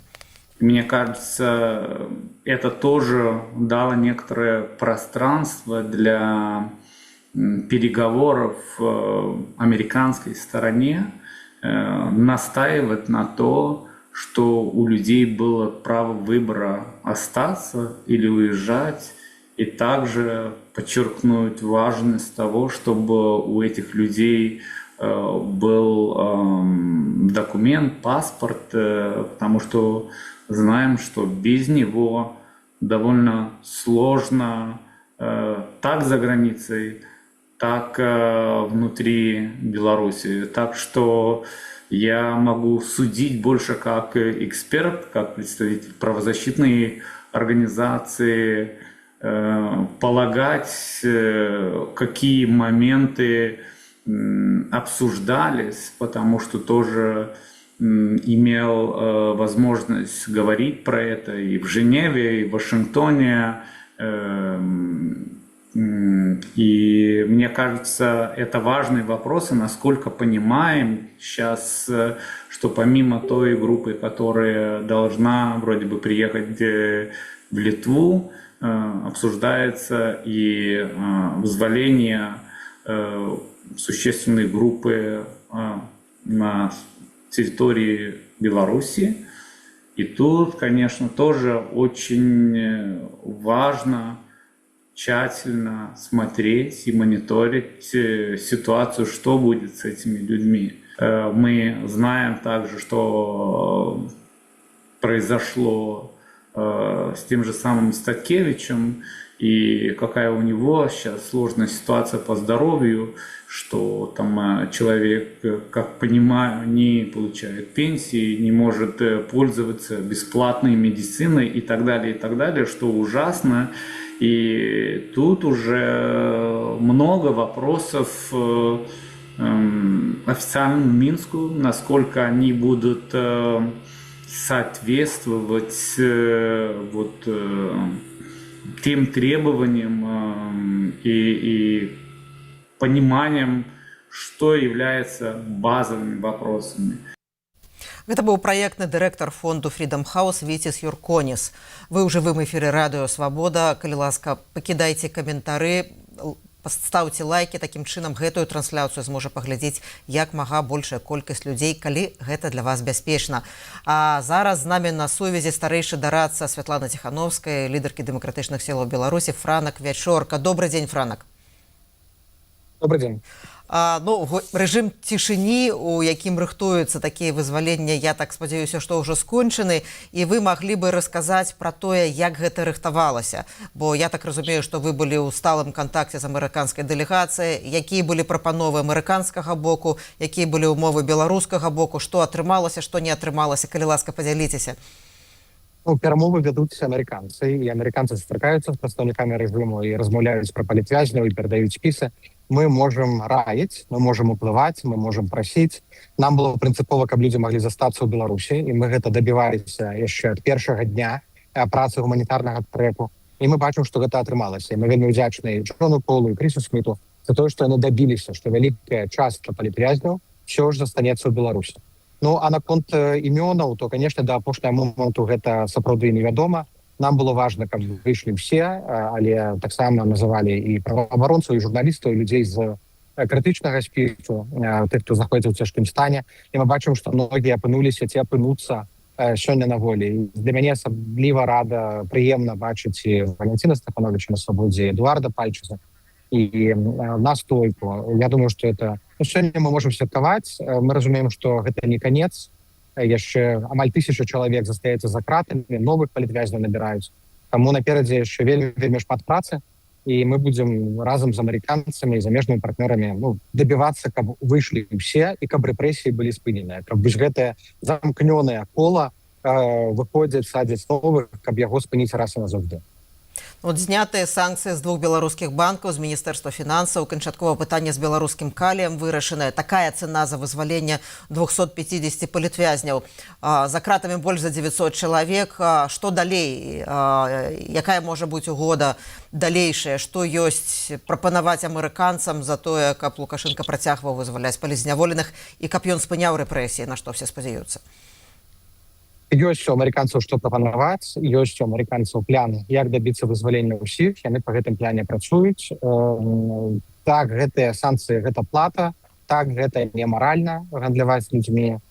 Мне кажется, это тоже дало некоторое пространство для переговоров американской стороне, настаивать на то, что у людей было право выбора остаться или уезжать, и также подчеркнуть важность того, чтобы у этих людей был документ, паспорт, потому что знаем, что без него довольно сложно так за границей, так внутри Беларуси. Так что Я могу судить больше как эксперт, как представитель правозащитной организации, полагать, какие моменты обсуждались, потому что тоже имел возможность говорить про это и в Женеве, и в Вашингтоне. И мне кажется, это важный вопрос, и насколько понимаем сейчас, что помимо той группы, которая должна вроде бы приехать в Литву, обсуждается и вызволение существенной группы на территории Беларуси. И тут, конечно, тоже очень важно тщательно смотреть и мониторить ситуацию, что будет с этими людьми. Мы знаем также, что произошло с тем же самым Статкевичем, и какая у него сейчас сложная ситуация по здоровью, что там человек, как понимаю, не получает пенсии, не может пользоваться бесплатной медициной и так далее, что ужасно. И тут уже много вопросов официальному Минску, насколько они будут соответствовать тем требованиям и пониманием, что является базовыми вопросами. Гэта быў праектны дырэктар фонду Freedom House Віціс Юрконіс. Вы ў жывым эфіры радыё Свабода. Калі ласка, пакідайце каментары, пастаўце лайкі. Такім чынам гэтую трансляцыю зможа паглядзець як мага большая колькасць людзей, калі гэта для вас бяспечна. А зараз з намі на сувязі старэйшы дарадца Святлана Ціхановская, лідаркі дэмакратычных сілаў Беларусі Франак Вячорка. Добрый дзень, Франак. Добрый день. Рэжым цішыні, у якім рыхтуюцца такія вызвалення, я так спадзяюся, што ўжо скончаны, і вы маглі бы расказаць пра тое, як гэта рыхтавалася. Бо я так разумею, што вы былі ў сталым кантакце з амерыканскай дэлегацыяй, якія былі прапановы амерыканскага боку, якія былі ўмовы беларускага боку, што атрымалася, што не атрымалася, калі ласка, падзяліцеся. Перамовы вядуць амерыканцы, і амерыканцы сустракаюцца з прадстаўнікамі рэжыму і размаўляюць пра палітвязняў і перадаюць спісы. Мы можем раіць, мы можем уплываць, мы можем прасіць. Нам было прынцыпова, каб людзі маглі застацца ў Беларусі, і мы гэта дабіваліся яшчэ ад першага дня працы гуманітарнага трэку. І мы бачым, што гэта атрымалася. І мы вельмі ўдзячныя Джону Полу і Крісу Сміту за тое, што яны дабіліся, што вялікая частка палітвязняў ўсё ж застанецца ў Беларусі. А наконт імёнаў, то, конечно, да апошняга моманту гэта сапраўды невядома. Нам было важна, каб выйшлі ўсе, але таксама называлі і праваабаронцаў, і журналістаў, і людзей з крытычнага спісу, тых, хто знаходзіцца ў цяжкім стане. І мы бачым, што многія апынуліся ці апынуцца сёння на волі. Для мяне асабліва прыемна бачыць і Валентина Стефановича на свабодзе, Эдуарда Пальчыса і Настойку. Я думаю, што это... Сёння мы можам святкаваць. Мы разумеем, што гэта не канец. Яшчэ амаль 1000 чалавек застаецца за кратамі, новых палітвязняў набіраюць. Таму наперадзе яшчэ вельмі шмат працы, і мы будзем разам з амерыканцамі і замежнымі партнёрамі дабівацца, каб выйшлі ўсе і каб рэпрэсіі былі спыненыя, каб гэтае замкнёнае кола выходзіць, садзіць новых, каб яго спыніць раз і назаўжды. Знятыя санкцыі з 2 беларускіх банкаў, з Міністэрства фінансаў, канчатковае пытанне з беларускім каліем вырашанае. Такая цана за вызваленне 250 палітвязняў. За кратамі больш за 900 чалавек. Што далей? Якая можа быць угода далейшая? Што ёсць прапанаваць амерыканцам за тое, каб Лукашенко працягваў вызваляць палізняволеных і каб ён спыняў рэпрэсіі, на што все спадзяюцца? Ёсць у амерыканцаў што прапанаваць, ёсць у амерыканцаў план, як дабіцца вызвалення ўсіх, яны па гэтым пляне працуюць. Так, гэтыя санкцыі, гэта плата, так, гэта немаральна гандляваць людзьмі,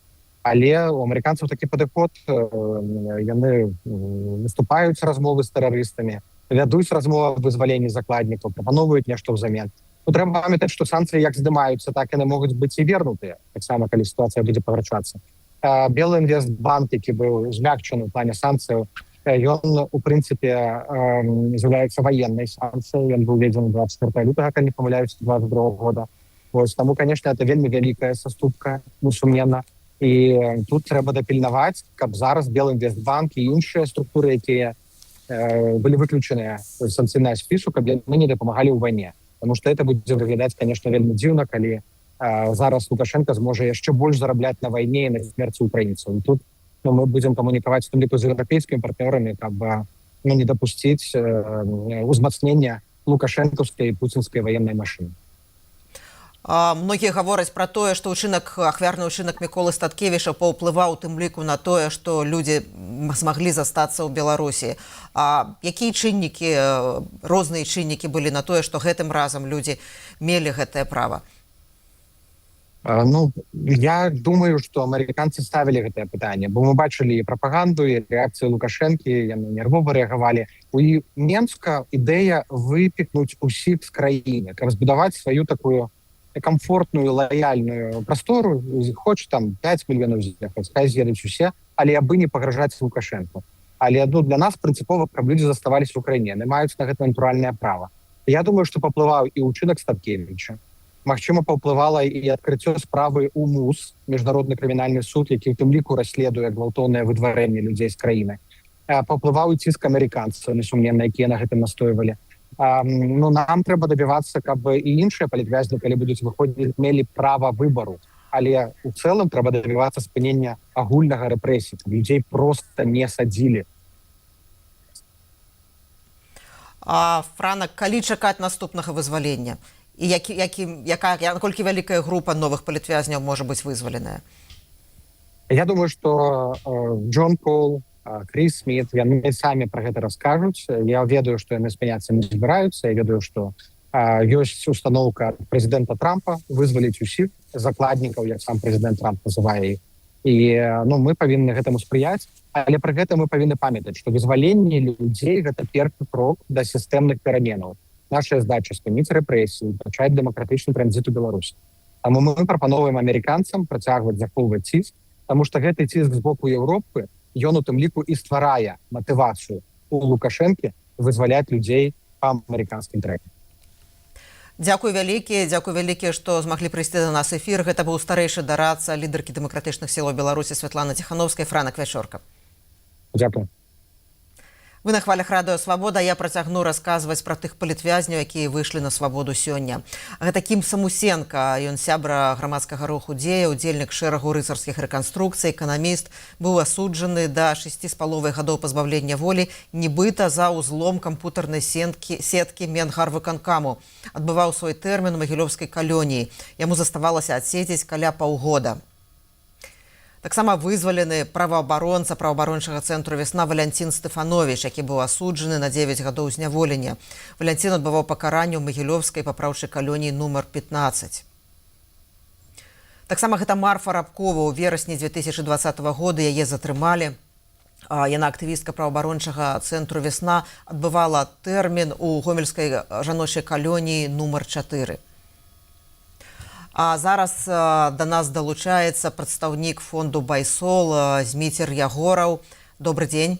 але у амерыканцаў такі падыход, яны выступаюць размовы з тэрарыстамі, вядуць размовы аб вызваленні закладнікаў, прапановваюць нешта ўзамен. Трэба памятаць, што санкцыі як здымаюцца, так яны могуць быць і вернутыя, таксама калі сітуацыя будзе паврачацца. Белы інвестбанк, які быў змягчаны ў плане санкцыяў, ён, у прынцыпе, з'яўляецца ваеннай санкцыяй. Ён быў введзены 24 лютага, калі не памыляюся, 22 года. Таму, конечно, это вельмі вялікая саступка, несумненна. І тут трэба дапільнаваць, каб зараз Белінвестбанк і іншыя структуры, якія былі выключаныя з санкцыйнага спісу, каб яны не дапамагалі ў вайне. Таму што это будзе выглядаць, конечно, вельмі дзіўна, калі зараз Лукашенко зможа яшчэ больш зарабляць на вайне і на смерці украінцаў. І тут мы будзем камунікаваць у тым ліку з еўрапейскімі партнёрамі, каб не дапусціць узмацнення лукашэнкаўскай і пуцінскай ваеннай машыны. Многія гавораць пра тое, што ахвярны ўчынак Міколы Статкевіча паўплываў у тым ліку на тое, што людзі змаглі застацца ў Беларусі. Якія чыннікі, розныя чыннікі былі на тое, што гэтым разам людзі мелі гэтае права? Я думаю, што амерыканцы ставілі гэтае пытанне, бо мы бачылі і прапаганду, і рэакцыю Лукашэнкі, яны нервова рэагавалі. У Менска ідэя выпікнуць усіх з краіны, каб збудаваць сваю такую комфортную, лояльную простору, хоч там 5 мільёнаў з'ехаць, хай з'едуць усе, але абы не пагражаць Лукашэнку. Але для нас прынцыпова, каб людзі заставаліся ў краіне, яны маюць на гэта натуральнае права. Я думаю, што паўплываў і ўчынак Статкевіча. Магчыма, паўплывала і адкрыццё справы ў МУС, міжнародны крымінальны суд, які ў тым ліку расследуе гвалтоўнае выдварэнне людзей з краіны. Паўплываў і ціск амерыканцаў, несумненна, якія на гэтым настойвалі. Нам трэба дабівацца, каб і іншыя палітвязні, калі будуць выходзіць, мелі права выбару. Але у цэлым трэба дабівацца спынення агульнага рэпрэсіі, каб людзей проста не садзілі. Франак, калі чакаць наступнага вызвалення? І наколькі вялікая група новых палітвязняў можа быць вызваленая? Я думаю, што Джон Кол, Крис Сміт, яны самі пра гэта раскажуць. Я ведаю, што яны спыняцца не збіраюцца. Я ведаю, што ёсць установка прэзідэнта Трампа вызваліць усіх закладнікаў, як сам прэзідэнт Трамп называе іх. І мы павінны гэтаму спрыяць. Але пры гэтым мы павінны памятаць, што вызваленне людзей – гэта першы крок да сістэмных пераменаў. Наша задача спыніць рэпрэсіі, пачаць дэмакратычны транзіт у Беларусі. Таму мы прапаноўваем амерыканцам працягваць захоўваць ціск, таму што гэты ціск з боку Еўропы, ён у тым ліку і стварае матывацыю у Лукашэнкі вызваляць людзей па амерыканскім трэку. Дзякуй вялікі, што змаглі прыйсці да нас эфір. Гэта быў старэйшы дарадца лідаркі дэмакратычных сілаў Беларусі Святлана Ціхановская. Франак Вячорка. Дзякуй. Вы на хвалях радыё Свабода. Я працягну расказваць пра тых палітвязняў, якія выйшлі на свабоду сёння. Гэта Кім Самусенка, ён сябра грамадскага руху «Дзея», удзельнік шэрагу рыцарскіх рэканструкцый, эканаміст, быў асуджаны да 6,5 гадоў пазбаўлення волі, нібыта за ўзлом кампутарнай сеткі Менгарвыканкаму. Адбываў свой тэрмін у магілёўскай калоніі. Яму заставалася адседзець каля паўгода. Таксама вызвалены праваабаронца праваабарончага цэнтру «Вясна» Валянцін Стэфановіч, які быў асуджаны на 9 гадоў зняволення. Валянцін адбываў пакаранне ў магілёўскай папраўчай калоніі нумар 15. Таксама гэта Марфа Рабкова. У верасні 2020 года яе затрымалі. Яна актывістка праваабарончага цэнтру «Вясна», адбывала тэрмін у гомельскай жаночай калоніі нумар 4. А зараз да нас далучаецца прадстаўнік фонду «Байсол» Зміцер Ягораў. Добры дзень.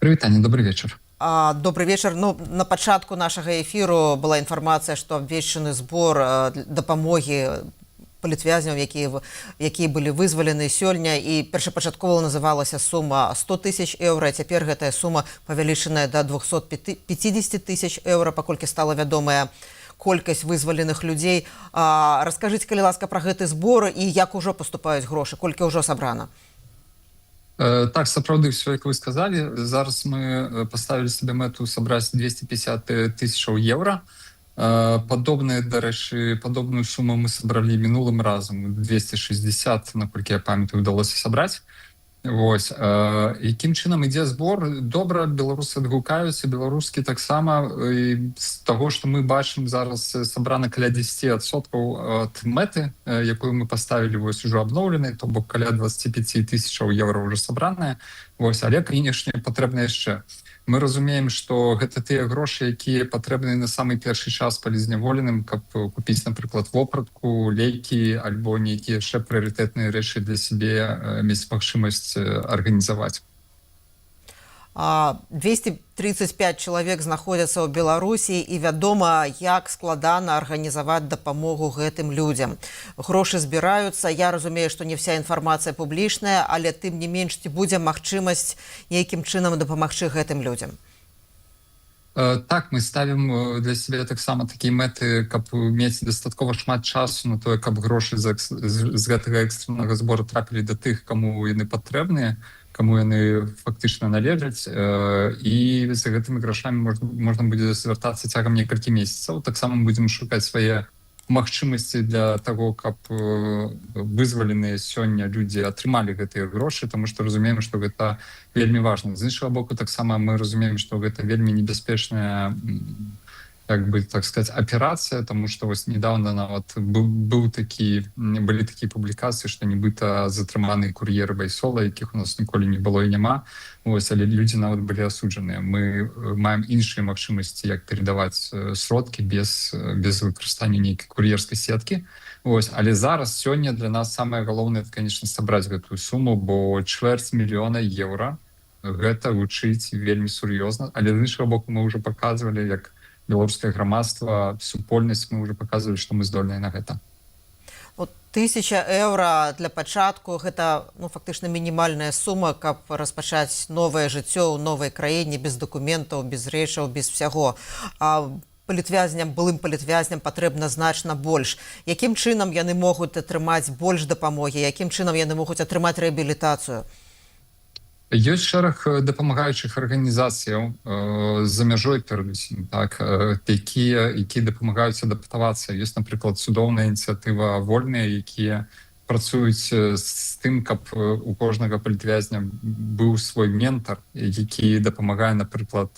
Прывітанне, добрый вечар. Добрый вечар. На пачатку нашага эфіру была інфармацыя, што абвешчаны збор дапамогі палітвязняў, якія былі вызвалены сёння, і першапачаткова называлася сума 100 тысяч еўра, а цяпер гэтая сума павялічаная да 250 тысяч еўра, паколькі стала вядомая колькасць вызваленых людзей. Раскажыце, калі ласка, пра гэты збор і як ужо паступаюць грошы, колькі ўжо сабрана? Так, сапраўды, все, як вы сказалі. Зараз мы паставілі сабе мэту сабраць 250 тысячаў еўра. Падобную суму мы сабралі мінулым разам, 260, наколькі я памятаю, удалося сабраць. Вось. Якім чынам ідзе збор? Добра, беларусы адгукаюцца, беларускі таксама. З таго, што мы бачым, зараз сабрана каля 10% ад мэты, якую мы паставілі, вось ужо абноўленай, то бок каля 25 тысячаў еўра ўжо сабраныя. Вось, але, канечне, патрэбна яшчэ. Мы разумеем, што гэта тыя грошы, якія патрэбны на самы першы час палізняволеным, каб купіць, напрыклад, вопратку, лекі альбо нейкія яшчэ прыярытэтныя рэчы для сябе мець магчымасць арганізаваць. 235 чалавек знаходзяцца ў Беларусі і вядома, як складана арганізаваць дапамогу гэтым людзям. Грошы збіраюцца, я разумею, што не вся інфармацыя публічная, але тым не менш ці будзе магчымасць нейкім чынам дапамагчы гэтым людзям. Так, мы ставім для сябе таксама такія мэты, каб мець дастаткова шмат часу на тое, каб грошы з гэтага экстрэннага збору трапілі да тых, каму яны патрэбныя, каму яны фактычна належаць, і за гэтымі грашамі можна будзе звяртацца цягам некалькі месяцаў. Таксама мы будзем шукаць свае магчымасці для таго, каб вызваленыя сёння людзі атрымалі гэтыя грошы, таму што разумеем, што гэта вельмі важна. З іншага боку, таксама мы разумеем, што гэта вельмі небяспечная, як бы так сказать, аперацыя, тому што вось недавно нават былі такія публікацыі, што нібыта затрыманы кур'еры Байсола, якіх у нас ніколі не было і няма. Ось, але людзі нават былі асуджаныя. Мы маем іншыя магчымасці, як перадаваць сродкі без выкарыстання нейкай кур'ерскай сеткі. Ось, але зараз сёння для нас самае галоўнае, конечно, сабраць гэтую суму, бо 250 000 000 евро гэта гучыць вельмі сур'ёзна. Але з іншага боку мы ўжо паказвалі, як беларускае грамадства, супольнасць, мы ўжо паказвалі, што мы здольныя на гэта. 1000 евро для пачатку гэта фактычна мінімальная сума, каб распачаць новае жыццё ў новай краіне без дакументаў, без рэчаў, без всяго. Былым палітвязням патрэбна значна больш. Якім чынам яны могуць атрымаць больш дапамогі, якім чынам яны могуць атрымаць рэабілітацыю? Ёсць шэраг дапамагаючых арганізацыяў за мяжой перадусім, так, якія дапамагаюць адаптавацца. Ёсць, напрыклад, цудоўная ініцыятыва «Вольныя», якія працуюць з тым, каб у кожнага палітвязня быў свой ментар, які дапамагае, напрыклад,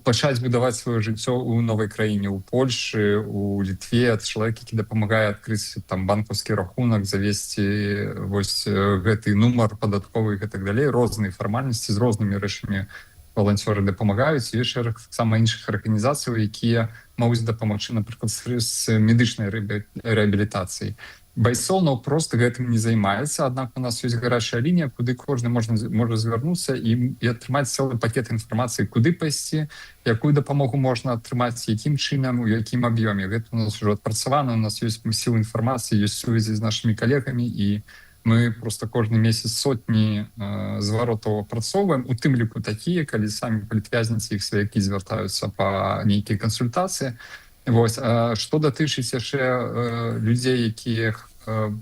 пачаць будаваць сваё жыццё ў новай краіне, у Польшы, у Літве, чалавек, які дапамагае адкрыць там банкаўскі рахунак, завесці вось гэты нумар падатковы і так далей, розныя фармальнасці з рознымі рэчамі валанцёры дапамагаюць. Ёсць шэраг таксама іншых арганізацыяў, якія могуць дапамагчы, напрыклад, з медычнай рэабілітацыяй. Байсол наўпрост гэтым не займаецца, аднак у нас ёсць гарачая лінія, куды кожны можа звярнуцца і атрымаць цэлы пакет інфармацыі, куды пайсці, якую дапамогу можна атрымаць, якім чынам, у якім аб'ёме. Гэта у нас ўжо адпрацавана, у нас ёсць масіў інфармацыі, ёсць сувязі з нашымі калегамі, і мы просто кожны месяц сотні зваротаў апрацоўваем, у тым ліку такія, калі самі палітвязніцы, іх сваякі звяртаюцца па нейкія кансультацыі. Вось, што датычыць яшчэ людзей, якіх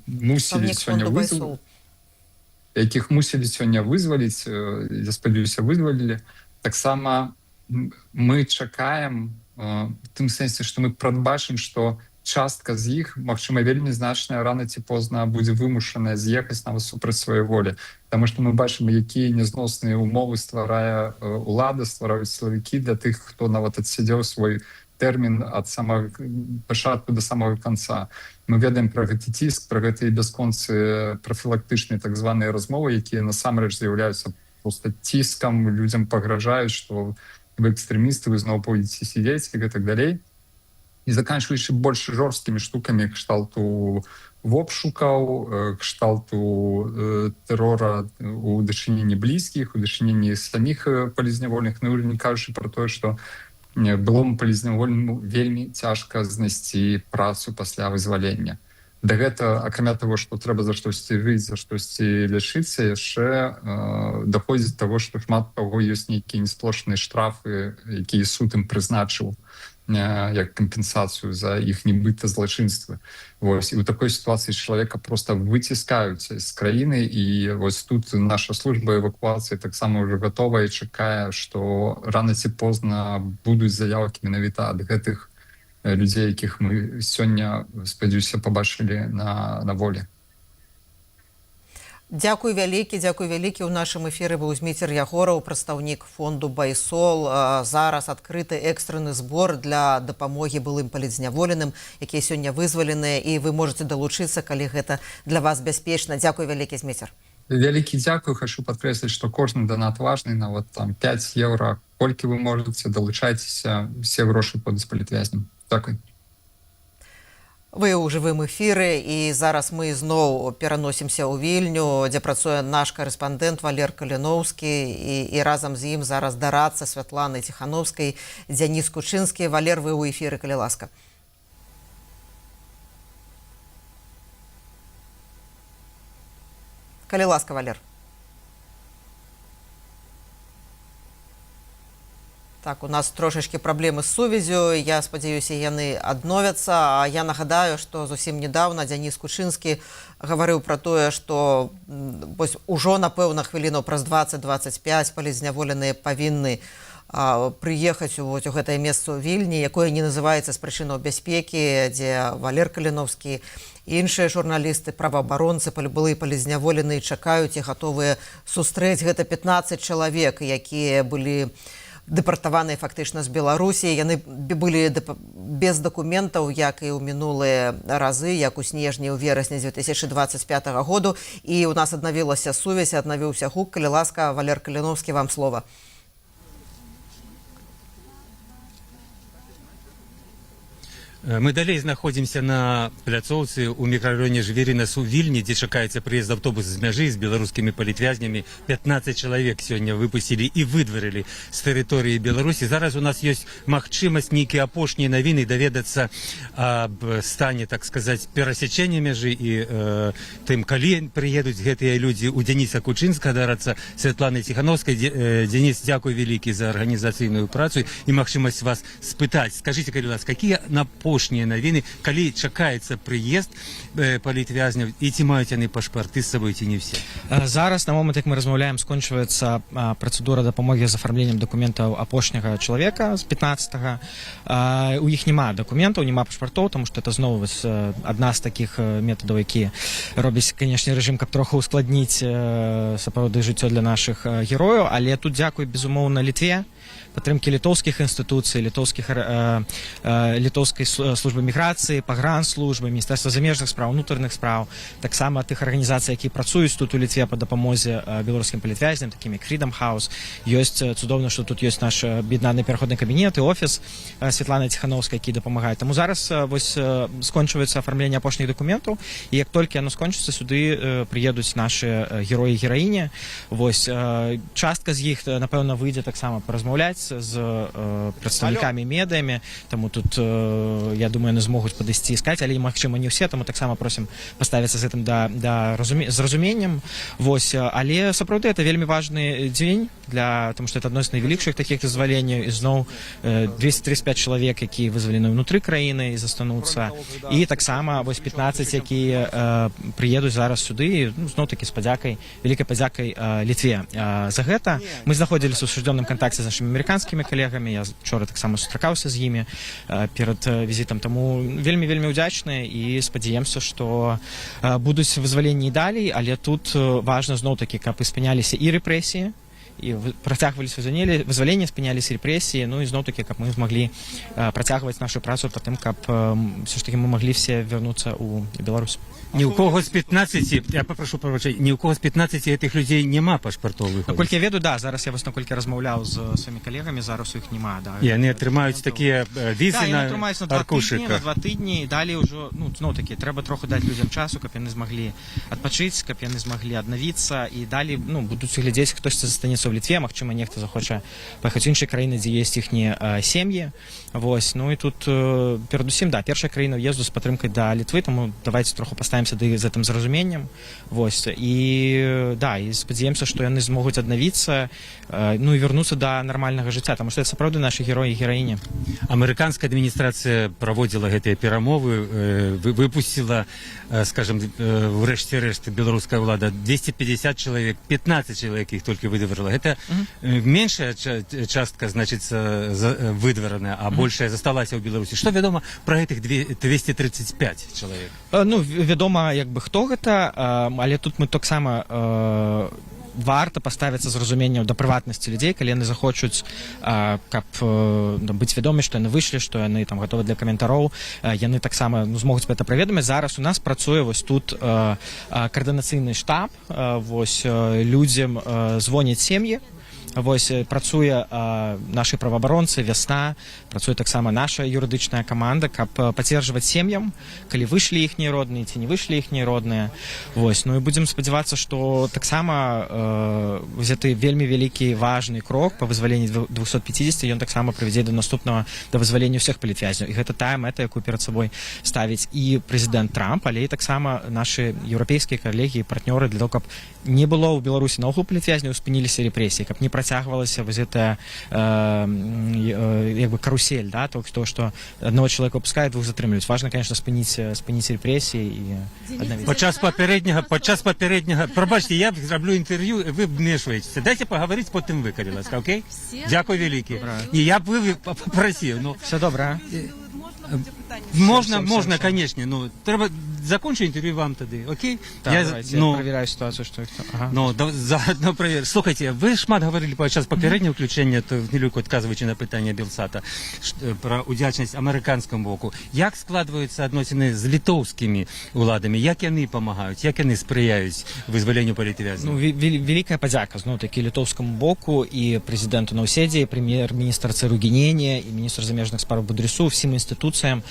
мусілі сёння вызваліць, я спадзяюся, вызвалілі, таксама мы чакаем, в тым сэнсе, што мы прадбачым, што частка з іх, магчыма, вельмі значная, рана ці позна будзе вымушаная з'ехаць нават супраць сваёй волі. Таму што мы бачым, якія нязносныя умовы стварае ўлада, ствараюць сілавікі для тых, хто нават адсядзеў свой тэрмін ад самага пачатку да самага канца. Мы ведаем пра гэты ціск, пра гэтыя бясконцы прафілактычныя так званыя размовы, якія насамрэч з'яўляюцца проста ціскам, людзям пагражаюць, што вы экстрэмісты, вы зноў пойдзеце сидзець і гэтак далей. І заканчваючы больш жорсткімі штукамі кшталту вобшукаў, кшталту тэрора у дачыненні блізкіх, у дачыненні саміх палізнявольных, ну, не кажучы пра тое, што былому палізнявольнаму вельмі цяжка знайсці працу пасля вызвалення. Да гэта, акрамя таго, што трэба за штосьці жыць, за штосьці лячыцца, яшчэ даходзіць да таго, што шмат таго ёсць нейкія несплошныя штрафы, якія суд ім прызначыў як кампенсацыю за іх нібыта злачынствы. Вось, і ў такой сітуацыі чалавека проста выціскаюць з краіны, і вось тут наша служба эвакуацыі таксама ўжо гатовая і чакае, што рана ці позна будуць заявкі менавіта ад гэтых людзей, якіх мы сёння, спадзяюся, пабачылі на волі. Дзякуй вялікі. У нашым эфіры быў Зміцер Ягораў, прадстаўнік фонду «Байсол». Зараз адкрыты экстраны збор для дапамогі былым палітзняволеным, якія сёння вызваленыя, і вы можаце далучыцца, калі гэта для вас бяспечна. Дзякуй вялікі, Зміцер. Вялікі дзякуй. Хачу падкрэсліць, што кожны данат важны, нават там 5 евро, колькі вы можаце, далучайцеся, усе грошы пойдуць палітвязням. Дзякуй. Вы ў жывым эфіры, і зараз мы зноў пераносімся ў Вільню, дзе працуе наш карэспандэнт Валер Каліноўскі, і разам з ім зараз дарадца Святланы Ціхановскай, Дзяніс Кучынскі. Валер, вы ў эфіры, калі ласка. Калі ласка, Валер. Так, у нас трошечки праблемы з сувязю. Я спадзяюся, яны адновяцца. А я нагадаю, што зусім недавно Дзяніс Кучынскі гаварыў пра тое, што ужо, напэўна, хвілінаў праз 20-25 палізняволеныя павінны прыехаць у гэтае месца ў Вільні, якое не называецца з прычынаў бяспекі, дзе Валер Каліноўскі, іншыя журналісты, праваабаронцы, былыя палізняволеныя чакаюць і гатовыя сустрэць. Гэта 15 чалавек, якія былі дэпартаваныя фактычна з Беларусі. Яны былі без дакументаў, як і ў мінулыя разы, як у снежні, ў верасні 2025 году. І ў нас аднавілася сувязь, аднавіўся гук. Калі ласка, Валер Каліноўскі, вам слова. Мы далей знаходзімся на пляцоўцы ў мікрараёне Жвірінас у Вільні, дзе чакаецца прыезд аўтобуса з мяжы з беларускімі палітвязнямі. 15 чалавек сёння выпусцілі і выдварылі з тэрыторыі Беларусі. Зараз у нас ёсць магчымасць нейкія апошнія навіны даведацца аб стане, так сказаць, перасячэння мяжы і тым, калі прыедуць гэтыя людзі. У Дзяніса Кучынска, дарадца Святланы Ціхановскай. Дзяніс, дзякуй вялікі за арганізацыйную працу і магчымасць вас спытаць. Скажыце, калі ласка, якія апошнія навіны, калі чакаецца прыезд палітвязняў, і ці маюць яны пашпарты з сабой, ці не ўсе? Зараз, на момант, як мы размаўляем, скончваецца працэдура дапамогі з афармленнем дакументаў апошняга чалавека з 15-га. У іх няма дакументаў, няма пашпартоў, тому што это зноў адна з такіх метадаў, які робіць, канешне, рэжым, каб троху ускладніць сапраўды жыццё для нашых герояў. Але тут дзякуй, безумоўна, Літве, падтрымкі літоўскіх інстытуцый, літоўскай службы міграцыі, пагранслужбы, Міністэрства замежных спраў, унутраных спраў, таксама тых арганізацый, якія працуюць тут у Літве па дапамозе беларускім палітвязням, такімі як Freedom House. Ёсць цудоўна, што тут ёсць наш аб'яднаны пераходны кабінет і офіс Святланы Ціхановскай, які дапамагае. Таму зараз вось скончваецца афармленне апошніх дакументаў, і як толькі яно скончыцца, сюды прыедуць нашы героі і гераіні. Вось частка з іх, напэўна, выйдзе таксама паразмаўляць з прадстаўнікамі медыямі, таму тут, я думаю, яны змогуць падысці искаць, але, магчыма, не ўсе, таму таксама просім паставіцца з гэтым з разуменнем. Вось, але сапраўды это вельмі важны дзень, тому што это адно з найвялікшых такіх вызваленняў, і зноў 235 чалавек, якія вызвалены ўнутры краіны і застануцца, і таксама вось 15, якія прыедуць зараз сюды, зноў такі з падзякай, вялікай падзякай Літве за гэта. Мы знаходзіліся ў суждённым кантакце з нашымі амерыканскімі калегамі, я вчора таксама сустракаўся з імі перад візітам, таму вельмі ўдзячны і спадзяемся, што будуць вызваленні і далей, але тут важна зноў-такі, каб і спыняліся і рэпрэсіі, і працягваліся вызваленні, спыняліся рэпрэсіі, ну і зноў-такі, каб мы змаглі працягваць нашу працу па тым, каб все ж таки мы маглі все вярнуцца ў Беларусь. Ні ў кого з 15, я попрошу прабачэння, ні ў кого з 15 гэтых людзей няма пашпартовых. Наколькі я ведаю, да, зараз я вось наколькі размаўляў з сваімі калегамі, зараз у іх няма, да. І яны атрымаюць такія візы на аркушыках. На 2 тыдні, і далей ужо, ну, зноў-такі, трэба троху даць людзям часу, каб яны змаглі адпачыць, каб яны змаглі аднавіцца, і далей, ну, будуць глядзець, хтосьці застанецца ў Літве, магчыма, нехта захоча паехаць у іншыя краіны, дзе ёсць іхнія сем'і. Вось, ну і тут перадусім, да, першая краіна ўезду з падтрымкай да Літвы, таму давайце троху паставімся з гэтым зразуменнем. Вось, і да, і спадзяемся, што яны змогуць аднавіцца, ну і вярнуцца да нармальнага жыцця, таму што это сапраўды нашы героі і гераіні. Амерыканская адміністрацыя праводзіла гэтыя перамовы, выпусціла, скажем, врэшце рэшт беларуская ўлада 250 чалавек, 15 чалавек іх толькі выдварыла. Гэта меншая частка, значыцца, выдварана, а большая засталася ў Беларусі. Што вядома пра гэтых 235 чалавек? Ну, вядома, як бы хто гэта, але тут мы таксама варта паставіцца з разуменнем да прыватнасці людзей, калі яны захочуць, каб быць вядомы, што яны выйшлі, што яны там гатовы для каментароў, яны таксама змогуць гэта праведаміць. Зараз у нас працуе вось тут каардынацыйны штаб, вось людзям звоняць сем'і, Вось працуе нашы праваабаронцы, вясна, працуе таксама наша юрыдычная каманда, каб пацверджваць сем'ям, калі выйшлі іхнія родныя ці не выйшлі іхнія родныя. Вось, ну і будзем спадзявацца, што таксама гэты вельмі вялікі важны крок па вызваленні 250, ён таксама прывядзе да наступнага, да вызвалення ўсіх палітвязняў. І гэта тая мэта, якую перад сабой ставіць і прэзідэнт Трамп, але і таксама нашы еўрапейскія калегі і партнёры для того, каб не было ў Беларусі наогул палітвязняў, спыніліся рэпрэсіі, каб не працягвалася вось гэтая як бы карусель, да, то, што аднаго чалавека выпускаюць, двух затрымліваюць. Важна, конечно, спыніць рэпрэсіі і аднавіць. Падчас папярэдняга, прабачце, я зраблю інтэрв'ю, вы вмешваецеся. Дайце паговорыць, потым вы, калі ласка, окей? Дзякуй вялікі. І я б вы папрасіў. Все добра. Можно, конечно, но треба закончить интервью вам тогда, окей? Я проверяю ситуацию, что кто. Ага. Ну, заодно проверь. Слухайте, ви шмат говорили подчас попереднього включення, то Нелюк, відказуючи на питання Білсата, про удячність американському боку. Як складаються відносини з литовськими владами? Як вони допомагають? Як вони сприяють визволенню політв'язнів? Ну, великая подяка, таки литовскому боку и президенту Наусєді, прем'єр-міністр Царугінєні, і міністр заміжних справ Будрісу, всім інституціям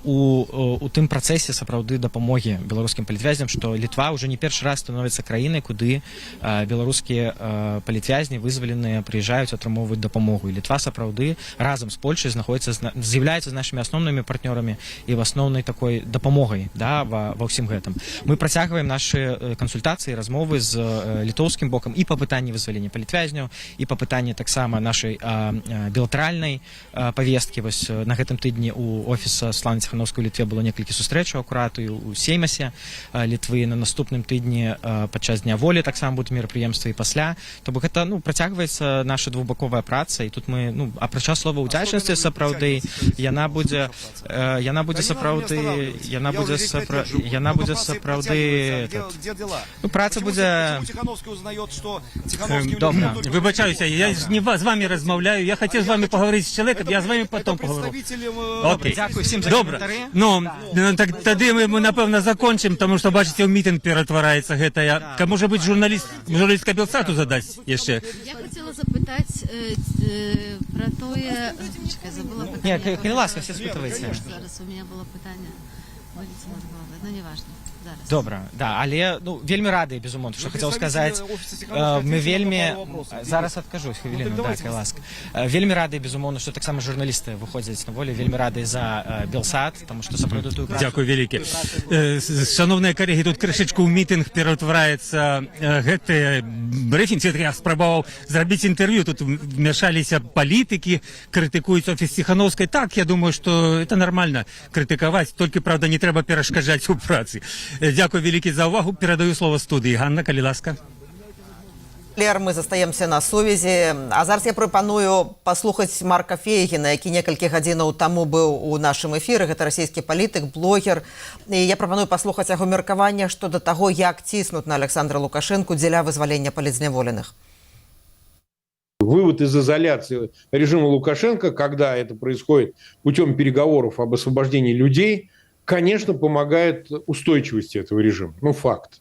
у тым працэсе сапраўды дапамогі беларускім палітвязням, што Літва ўжо не першы раз становіцца краінай, куды беларускія палітвязні вызваленыя прыязджаюць, атрымоўваюць дапамогу. І Літва сапраўды разам з Польшай з'яўляецца з нашымі асноўнымі партнёрамі і в асноўнай такой дапамогай, да, ва ўсім гэтым. Мы працягваем нашы кансультацыі, размовы з літоўскім бокам і па пытанні вызвалення палітвязняў, і па пытанні таксама нашай білатэральнай павесткі. Вось на гэтым тыдні у офіса Славы Ціхановскай у Літве было некалькі сустрэчаў акурат у Сеймасе Літвы. На наступным тыдні падчас Дня волі таксама будуць мерапрыемствы і пасля. То бок гэта працягваецца наша двухбаковая праца, і тут мы, апрача слова ўдзячнасці сапраўды, яна будзе сапраўды праца будзе. Добра, вибачаюся, я ж не з вами розмовляю, я хотів з вами поговорити з чоловіком, я з вами потім поговорю. Окей. Дякую всім за коментарі. Ну, так тоді ми, напевно, закончимо, тому що, бачите, в мітинг перетворається гэта. Може бути, журналістка Білсату задасть ще? Я хотіла запитати про тое... Чекай, забула питання. Ні, коли ласка, все спитувайте. Зараз у мене було питання. Вылетело з голови. Ну, не важно. Зараз. Добра, да, але вельмі рады, безумоўна, што хацеў сказаць, мы вельмі зараз адкажусь хвіліну, да, калі ласка. Вельмі рады, безумоўна, што таксама журналісты выходзяць на волю, вельмі рады за Белсат, тому што сапраўды тую працу. Дякую вялікі. Шановныя калегі, тут крышачку ў мітынг ператвараецца гэты брифінг. Я спрабаваў зрабіць інтэрв'ю, тут вмяшаліся палітыкі, крытыкуюць офіс Ціхановскай. Так, я думаю, што это нормально крытыкаваць, толькі, правда, не трэба перашкаджаць у працы. Дякую великий за увагу. Передаю слово студии. Ганна, калі ласка. Мы застаемся на сувязі. А зараз я прапаную паслухаць Марка Фейгіна, які некалькі гадзінаў таму быў у нашым эфіры. Гэта расійскі палітык, блогер. І я прапаную паслухаць яго меркаванне што да таго, як ціснуць на Александра Лукашэнку дзеля вызвалення палітзняволеных. Вывод из изоляции режима Лукашенко, когда это происходит путем переговоров об освобождении людей, конечно, помогает устойчивости этого режима. Ну, факт.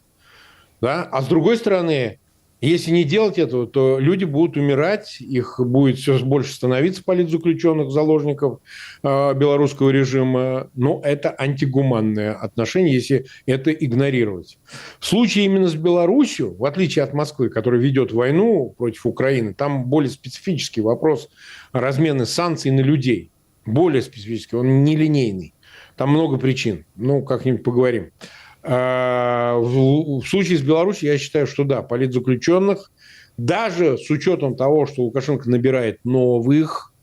Да? А с другой стороны, если не делать этого, то люди будут умирать, их будет все больше становиться политзаключенных, заложников белорусского режима. Но это антигуманное отношение, если это игнорировать. В случае именно с Беларусью, в отличие от Москвы, которая ведет войну против Украины, там более специфический вопрос размены санкций на людей. Более специфический, он нелинейный. Там много причин. Ну, как-нибудь поговорим. В случае с Беларусью я считаю, что да, политзаключенных, даже с учетом того, что Лукашенко набирает новых,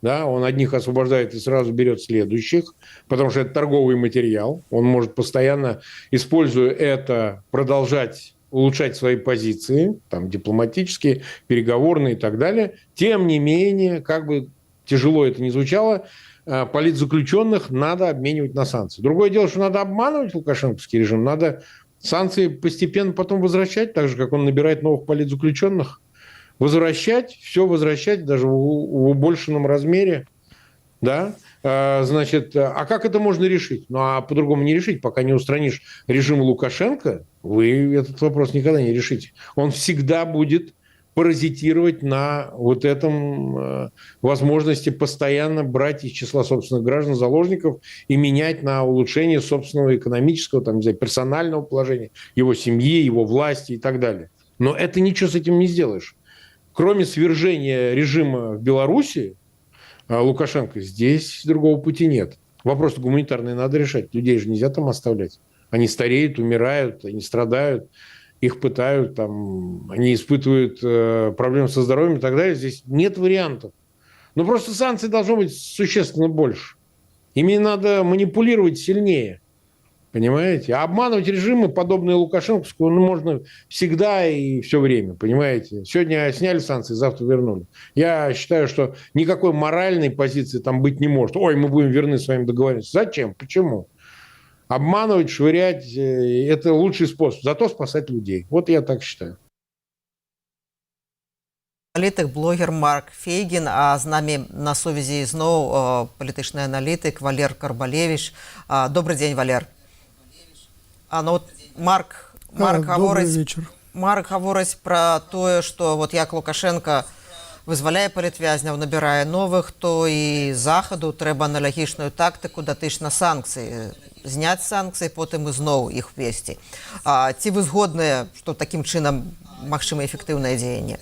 да, он одних освобождает и сразу берет следующих, потому что это торговый материал. Он может постоянно, используя это, продолжать улучшать свои позиции, там, дипломатические, переговорные и так далее. Тем не менее, как бы тяжело это ни звучало, политзаключенных надо обменивать на санкции. Другое дело, что надо обманывать лукашенковский режим, надо санкции постепенно потом возвращать, так же, как он набирает новых политзаключенных. Возвращать, все возвращать, даже в убольшенном размере. Да? Значит, а как это можно решить? Ну, а по-другому не решить. Пока не устранишь режим Лукашенко, вы этот вопрос никогда не решите. Он всегда будет паразитировать на вот этом возможности постоянно брать из числа собственных граждан заложников и менять на улучшение собственного экономического, там, не знаю, персонального положения, его семьи, его власти и так далее. Но это ничего с этим не сделаешь. Кроме свержения режима в Беларуси, Лукашенко, здесь другого пути нет. Вопрос гуманитарный надо решать. Людей же нельзя там оставлять. Они стареют, умирают, они страдают, их пытают, там, они испытывают проблемы со здоровьем и так далее. Здесь нет вариантов. Но просто санкций должно быть существенно больше. Ими надо манипулировать сильнее. Понимаете? А обманывать режимы, подобные Лукашенковскому, можно всегда и все время. Понимаете? Сегодня сняли санкции, завтра вернули. Я считаю, что никакой моральной позиции там быть не может. Ой, мы будем верны своим договоренностям. Зачем? Почему? Обманывать, швырять – это лучший способ. Зато спасать людей. Вот я так считаю. Політик, блогер Марк Фейгін, а з нами на сувязі зноў палітычны аналітык Валер Карбалевич. Добрый день, Валер. Вот Марк гаворыць пра тое, што вот як Лукашенко вызваляе палітвязняў, набірае новых, то і захаду трэба аналагічную тактыку датычна санкцый. Зняць санкцыі, потым ізноў іх ввесці. Ці вы згодныя, што такім чынам магчыма эфектыўнае дзеянне?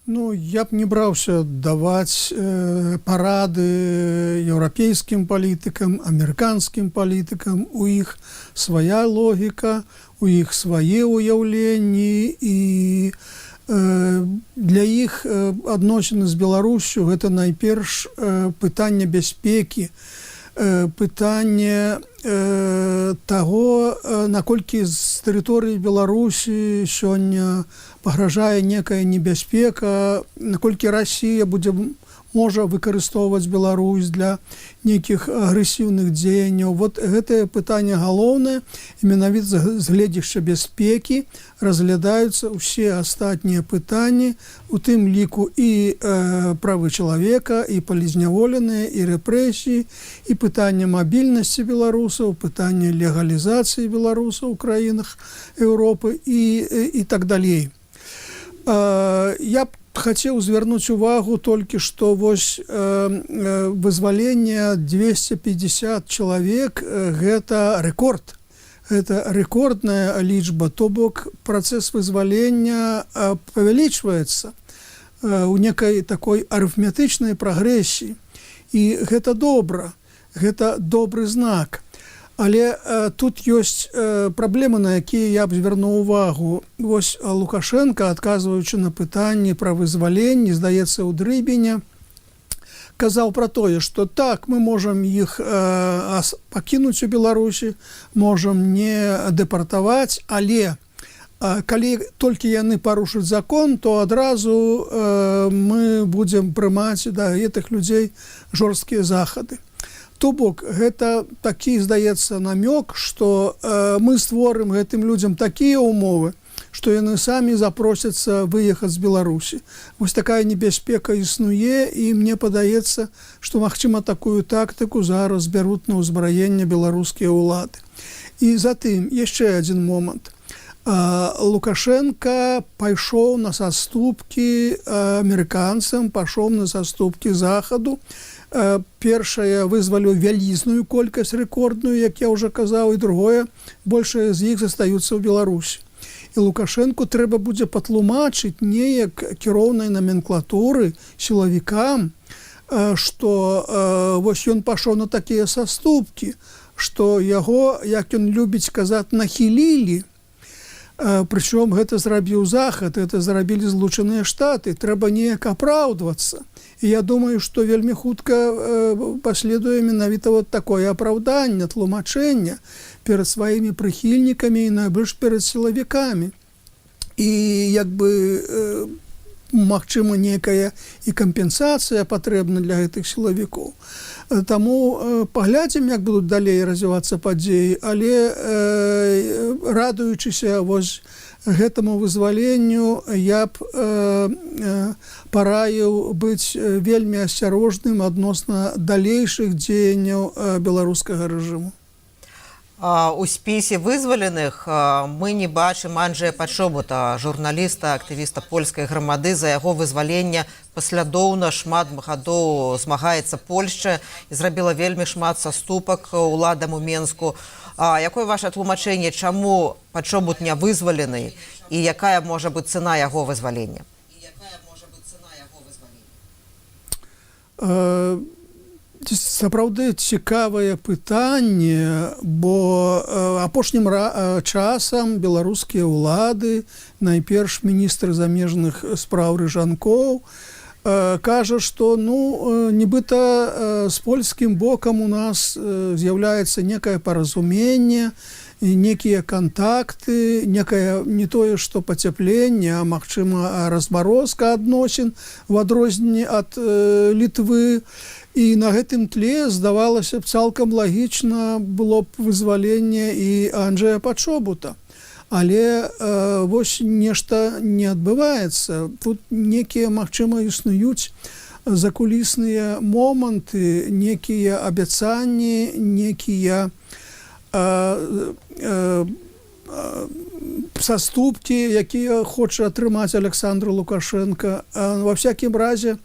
Ну, я б не браўся даваць парады еўрапейскім палітыкам, амерыканскім палітыкам. У іх свая логіка, у іх свае ўяўленні, і для іх адносіны з Беларусю гэта найперш пытанне бяспекі, пытанне таго, наколькі з тэрыторыі Беларусі сёння пагражае некая небяспека, наколькі Расія можа выкарыстоўваць Беларусь для нейкіх агрэсіўных дзеянняў. Вот гэтае пытанне галоўнае, і менавіта з гледзяшча бяспекі разглядаюцца ўсе астатнія пытанні, у тым ліку і правы чалавека, і палізняволеныя, і рэпрэсіі, і пытанне мабільнасці беларусаў, пытанне легалізацыі беларусаў у краінах Еўропы і так далей. Я б хацеў звярнуць увагу толькі што вось вызваленне 250 чалавек гэта рэкорд. Гэта рэкордная лічба, то бок працэс вызвалення павялічваецца у некай такой арыфметычнай прагрэсіі. І гэта добра, гэта добры знак. Але тут ёсць праблемы, на якія я б звярнуў увагу. Вось Лукашенко, адказваючы на пытанні пра вызваленне, здаецца, у Дрыбене, казаў пра тое, што так, мы можам іх пакінуць у Беларусі, можам не дэпартаваць, але калі толькі яны парушаць закон, то адразу мы будзем прымаць да гэтых людзей жорсткія захады. То бок, гэта такі, здаецца, намёк, што мы створым гэтым людзям такія ўмовы, што яны самі запросяцца выехаць з Беларусі. Вось такая небяспека існуе, і мне падаецца, што, магчыма, такую тактыку зараз бяруць на ўзбраенне беларускія ўлады. І затым, яшчэ адзін момант. Лукашенко пайшоў на саступкі амерыканцам, пайшоў на саступкі захаду. Першае, вызваліў вялізную колькасць рэкордную, як я ўжо казаў, і другое, большая з іх застаюцца ў Беларусі. І Лукашенку трэба будзе патлумачыць неяк кіроўнай наменклатуры сілавікам, што вось ён пашоў на такія саступкі, што яго, як ён любіць казаць, нахілілі. Прычым гэта зрабіў захад, гэта зрабілі Злучаныя Штаты, трэба неяк апраўдвацца. І я думаю, што вельмі хутка паследуе менавіта вот такое апраўданне, тлумачэнне перад сваімі прыхільнікамі і найбольш перад сілавікамі. І як бы магчыма некая і кампенсацыя патрэбна для гэтых сілавікоў. Таму паглядзім, як будуць далей развівацца падзеі, але радуючыся вось гэтаму вызваленню, я б параіў быць вельмі асцярожным адносна далейшых дзеянняў беларускага рэжыму. У спісе вызваленых мы не бачым Анджея Пачобута, журналіста, актывіста польскай грамады. За яго вызвалення паслядоўна шмат гадоў змагаецца Польшча і зрабіла вельмі шмат саступак уладам у Менску. Якое ваше тлумачэнне, чаму Пачобут не вызвалены і якая можа быць цана яго вызвалення? Сапраўды цікавае пытанне, бо апошнім часам беларускія ўлады, найперш міністр замежных спраў Рыжанкоў, кажа, што нібыта з польскім бокам у нас з'яўляецца некае паразуменне, некія кантакты, некае не тое, што пацяпленне, а магчыма размарозка адносін у адрозненне ад Літвы. І на гэтым тле, здавалася б, цалкам лагічна было б вызваленне і Анджея Пачобута. Але вось нешта не адбываецца. Тут некія, магчыма, існуюць закулісныя моманты, некія абяцанні, некія саступкі, якія хоча атрымаць Александр Лукашенко. Ва всякім разе,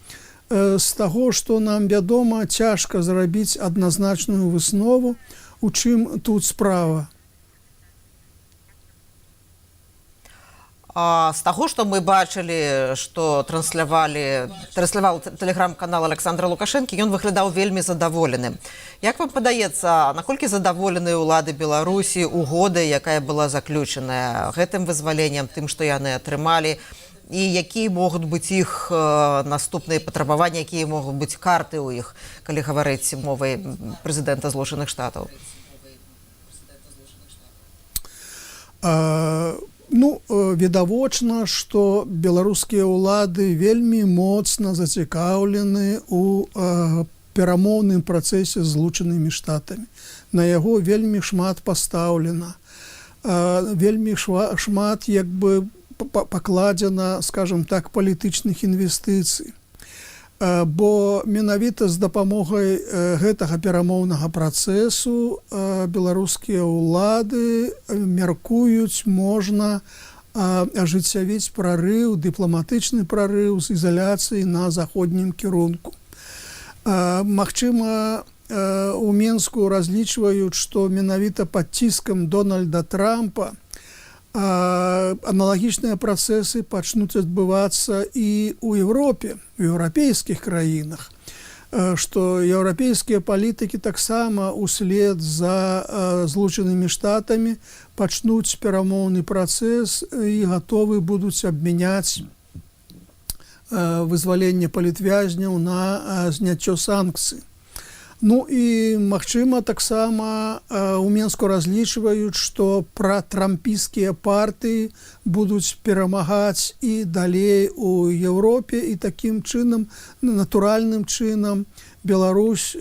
з таго, што нам вядома, цяжка зрабіць адназначную выснову, у чым тут справа. З таго, што мы бачылі, што трансляваў тэлеграм-канал Александра Лукашэнкі, ён выглядаў вельмі задаволеным. Як вам падаецца, наколькі задаволены ўлады Беларусі угодай, якая была заключаная гэтым вызваленнем, тым, што яны атрымалі, і якія могуць быць іх наступныя патрабаванні, якія могуць быць карты ў іх, калі гаварыць мовай прэзідэнта Злучаных Штатаў? Відавочна, што беларускія ўлады вельмі моцна зацікаўлены ў перамоўным працэсе з Злучанымі Штатамі. На яго вельмі шмат пастаўлена. Вельмі шмат, пакладзена, скажем так, палітычных інвестыцый. Бо менавіта з дапамогай гэтага перамоўнага працэсу беларускія ўлады мяркуюць, можна ажыццявіць прарыў, дыпламатычны прарыў з ізаляцыі на заходнім кірунку. Магчыма, у Менску разлічваюць, што менавіта пад ціскам Дональда Трампа аналагічныя працэсы пачнуць адбывацца і ў Еўропе, у еўрапейскіх краінах, што еўрапейскія палітыкі таксама услед за Злучанымі Штатамі пачнуць перамоўны працэс і гатовы будуць абмяняць вызваленне палітвязняў на зняццё санкцый. І, магчыма, таксама у Менску разлічваюць, што пратрампійскія партыі будуць перамагаць і далей у Еўропе, і такім чынам, натуральным чынам, Беларусь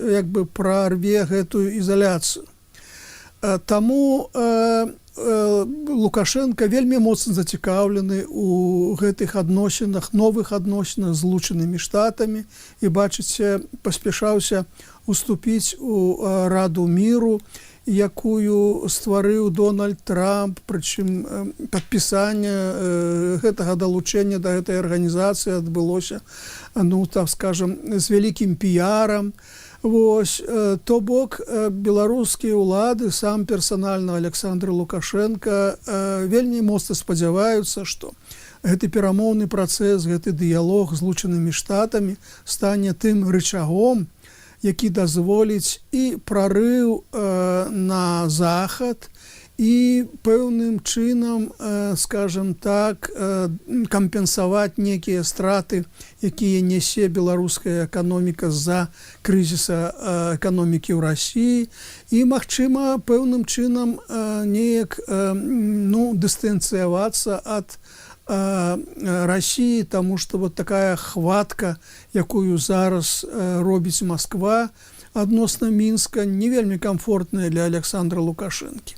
прарве гэтую ізаляцыю. Таму Лукашенко вельмі моцна зацікаўлены у гэтых адносінах, новых адносінах з Злучанымі Штатамі, і, бачыце, паспяшаўся уступіць у Раду міру, якую стварыў Дональд Трамп, прычым падпісанне гэтага далучэння да гэтай арганізацыі адбылося, скажам, з вялікім піярам. То бок, беларускія ўлады, сам персанальна Александр Лукашенко вельмі моцна спадзяваюцца, што гэты перамоўны працэс, гэты дыялог з Злучанымі Штатамі стане тым рычагом, які дазволіць і прарыў на захад, і пэўным чынам, скажем так, кампенсаваць некія страты, якія нясе беларуская эканоміка з-за крызіса эканомікі ў Расіі, і, магчыма, пэўным чынам неяк дыстанцыявацца ад Расіі, таму што такая хватка, якую зараз робіць Масква адносна Мінска, не вельмі камфортная для Александра Лукашэнкі.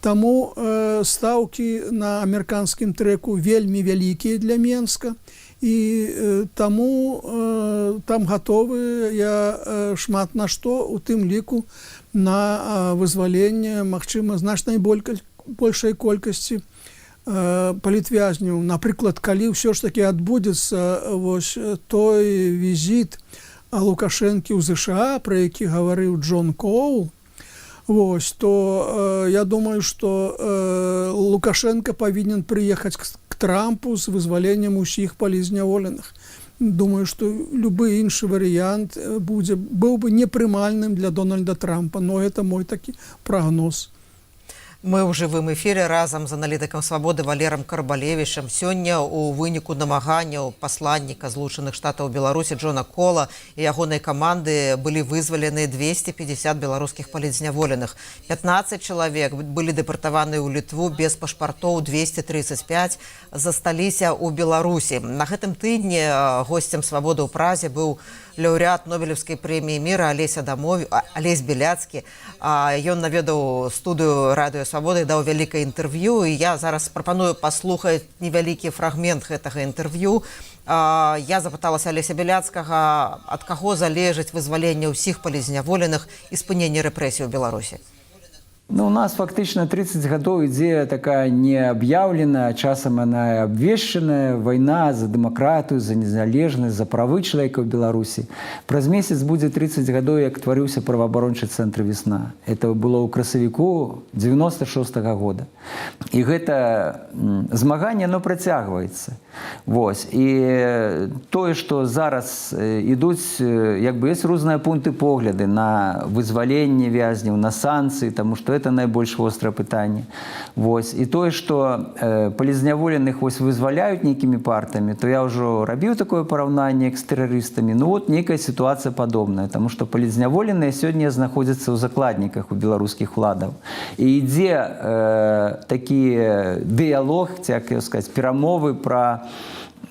Таму стаўкі на амерыканскім трэку вельмі вялікія для Менска, і таму там гатовыя шмат на што, у тым ліку на вызваленне, магчыма, значнай большай колькасці палітвязняў. Напрыклад, калі ўсё ж такі адбудзецца вось той візіт Лукашэнкі ў ЗША, пра які гаварыў Джон Коул, вось, то я думаю, што Лукашенко павінен прыехаць к Трампу з вызваленнем усіх палізняволеных. Думаю, што любы іншы варыянт быў бы непрымальным для Дональда Трампа, но это мой такі прагноз. Мы ў жывым эфіры разам з аналітыкам «Свабоды» Валерам Карбалевічам. Сёння у выніку намаганняў пасланніка Злучаных Штатаў Беларусі Джона Кола і ягонай каманды былі вызвалены 250 беларускіх палітзняволеных. 15 чалавек былі дэпартаваны ў Літву без пашпартоў, 235 засталіся ў Беларусі. На гэтым тыдні госцем «Свабоды» ў Празе быў лаўрэат Нобелевскай прэміі міра Алесь Беляцкі. Ён наведаў студыю радыё «Свабоды», даў вялікае інтэрв'ю, і я зараз прапаную паслухаць невялікі фрагмент гэтага інтэрв'ю. Я запыталася Алеся Беляцкага, ад каго залежыць вызваленне ўсіх палізняволеных і спыненне рэпрэсій у Беларусі. Ну, у нас фактично 30 годов идея такая не объявлена, часом она обвешенная, война за демократию, за незалежность, за правы человека в Беларуси. Праз месяц будет 30 годов, как творился правоабарончы центр «Весна». Это было ў красавіку 96-го года. И это змаганне, оно працягваецца. Вось. І тое, што зараз ідуць, як бы, есть розныя пункты погляды на вызваленне вязняў, на санкцыі, тому што это найбольш вострае пытанне. Вось. І тое, што палізняволеных вызваляюць нейкімі партамі, то я ўжо рабіў такое параўнанне з тэрарыстамі. Ну вот нейкая сітуацыя падобная, тому што палізняволеныя сёння знаходзяцца ў закладніках у беларускіх уладаў. І ідзе такі дыялог, як сказаць, перамовы пра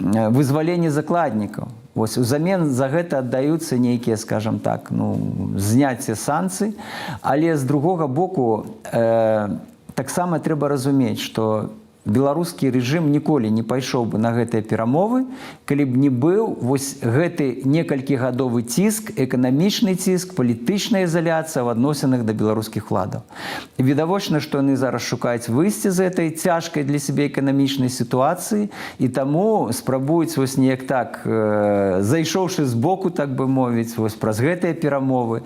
вызваленне закладнікаў. Вось, узамен за гэта аддаюцца нейкія, скажам так, зняцце санкцый, але з другога боку таксама трэба разумець, што беларускі рэжым ніколі не пайшоў бы на гэтыя перамовы, калі б не быў вось гэты некалькігадовы ціск, эканамічны ціск, палітычная ізаляцыя ў адносінах да беларускіх уладаў. Відавочна, што яны зараз шукаюць выйсце з гэтай цяжкай для сябе эканамічнай сітуацыі, і таму спрабуюць вось неяк так, зайшоўшы з боку, так бы мовіць, вось праз гэтыя перамовы,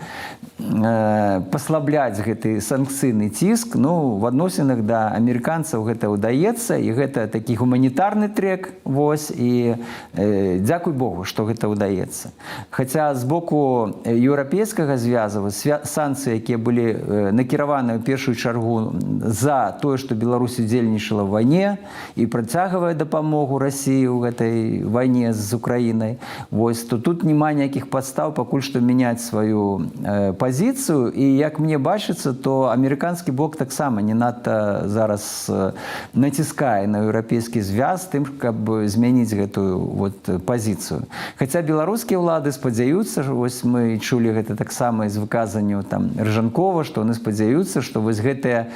паслабляць гэты санкцыйны ціск. Ну, в адносінах да амерыканцаў гэта ўдаецца, і гэта такі гуманітарны трек, вось, і дзякуй Богу, што гэта ўдаецца. Хаця з боку еўрапейскага звязу санкцыі, якія былі накіраваны ў першую чаргу за тое, што Беларусь удзельнічала ў вайне і працягвае дапамогу Расіі ў гэтай вайне з Украінай, вось, то тут няма ніякіх падстаў пакуль што мяняць сваю пазіцыю, і як мне бачыцца, то амерыканскі бок таксама не надта зараз націскае на еўрапейскі звяз тым, каб змяніць гэтую вот пазіцыю. Хаця беларускія ўлады спадзяюцца, вось мы чулі гэта таксама з выказанняў там Рыжанкова, што яны спадзяюцца, што вось гэтыя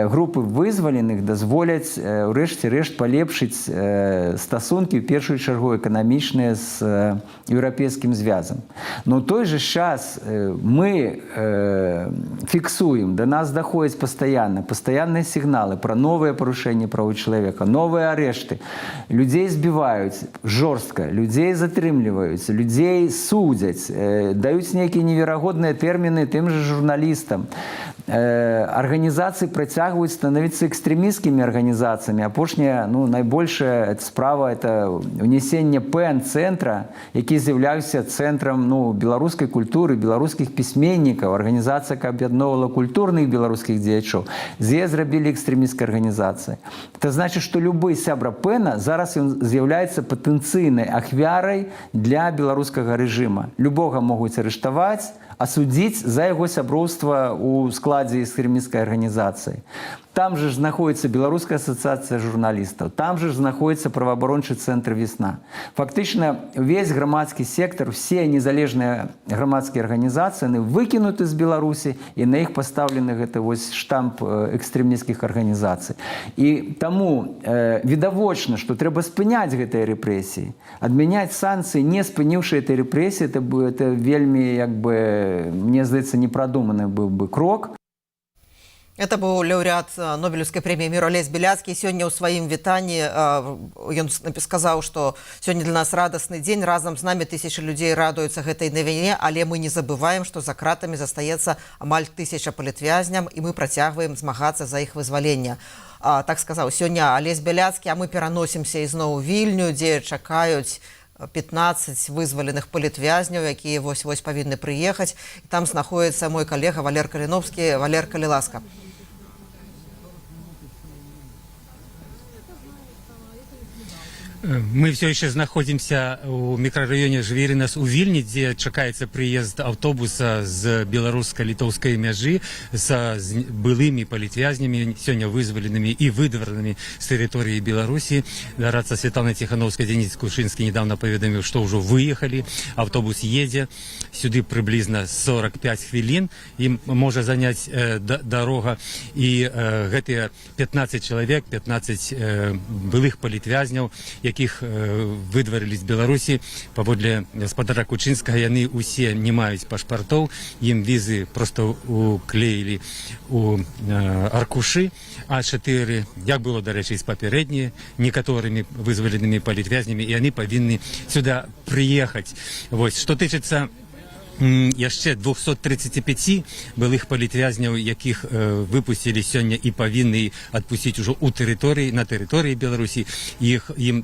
групы вызваленых дазволяць урэшце рэшт палепшыць стасункі, ў першую чаргу эканамічныя з еўрапейскім звязам. Но ў той жа час мы фіксуем, да нас даходзяць пастаянныя сігналы пра новыя парушэнні правоў чалавека, новыя арэшты. Людзей збіваюць жорстка, людзей затрымліваюць, людзей судзяць, даюць нейкія неверагодныя тэрміны тым жа журналістам. Арганізацыі працягваюць становіцца экстрэмісцкімі арганізацыямі. Апошняя, найбольшая справа — это ўнесенне ПН-цэнтра, які з'яўляўся цэнтрам беларускай культуры, беларускіх пісьменнікаў. Арганізацыя, якая аб'ядноўвала культурных беларускіх дзеячоў. З яе зрабілі экстрэмісцкай арганізацыі. Это значит, что любой сябра ПЭНа зараз ён з'яўляецца патэнцыйнай ахвярай для беларускага рэжыма. Любога могуць арыштаваць, асудзіць за яго сяброўства ў складзе экстрэмісцкай арганізацыі. Там же знаходится Белорусская ассоциация журналистов, там же знаходится правоабарончы центр «Весна». Фактично весь громадский сектор, все незалежные громадские организации, они выкинуты из Беларуси, и на их поставлены это вот штамп экстремистских организаций. И тому видовочно, что треба спыняць гэтыя репрессии, адмяняць санкции, не спыніўшы этой репрессии, это вельми, как бы, мне здаецца, непродуманный был бы крок. Это быў лаўрэат Нобелевской премии миру Алесь Беляцкі. Сёння ў сваім вітанні ён сказаў, што сёння для нас радасны дзень. Разам з намі тысячы людзей радуюцца гэтай навіне, але мы не забываем, што за кратамі застаецца амаль 1000 палітвязням, і мы працягваем змагацца за іх вызвалення. Так сказаў сёння Алесь Беляцкі, а мы пераносімся ізноў у Вільню, дзе чакаюць 15 вызваленых палітвязняў, якія вось-вось павінны прыехаць. І там знаходіцца мой калега Валер Каліновскі. Валер, калі ласка. Мы все еще находимся у микрорайоне Жвіринас у Вільні, где чакаецца прыезд автобуса з беларуска-літоўскай мяжы с былымі палітвязнямі, сёння вызваленымі і выдворанымі з тэрыторыі Беларусі. Радца Светлана Тихановская, Денис Кушинский недавно паведаміў, што ўжо выехалі. Автобус едзе. Сюды прыблізна 45 хвілін. Ім можа заняць дарога. І гэтыя 15 чалавек, 15 былых палітвязняў, якіх выдварылі з Беларусі, паводле гаспадара Кучынскага, яны ўсе не маюць пашпартоў, ім візы проста уклеілі у аркушы А4, як было, дарэчы, з папярэднімі некаторымі вызваленымі палітвязнямі, і яны павінны сюда прыехаць. Вось, што тычыцца яшчэ 235 былых палітвязняў, якіх выпусцілі сёння і павінны адпусціць ужо на тэрыторыі Беларусі, ім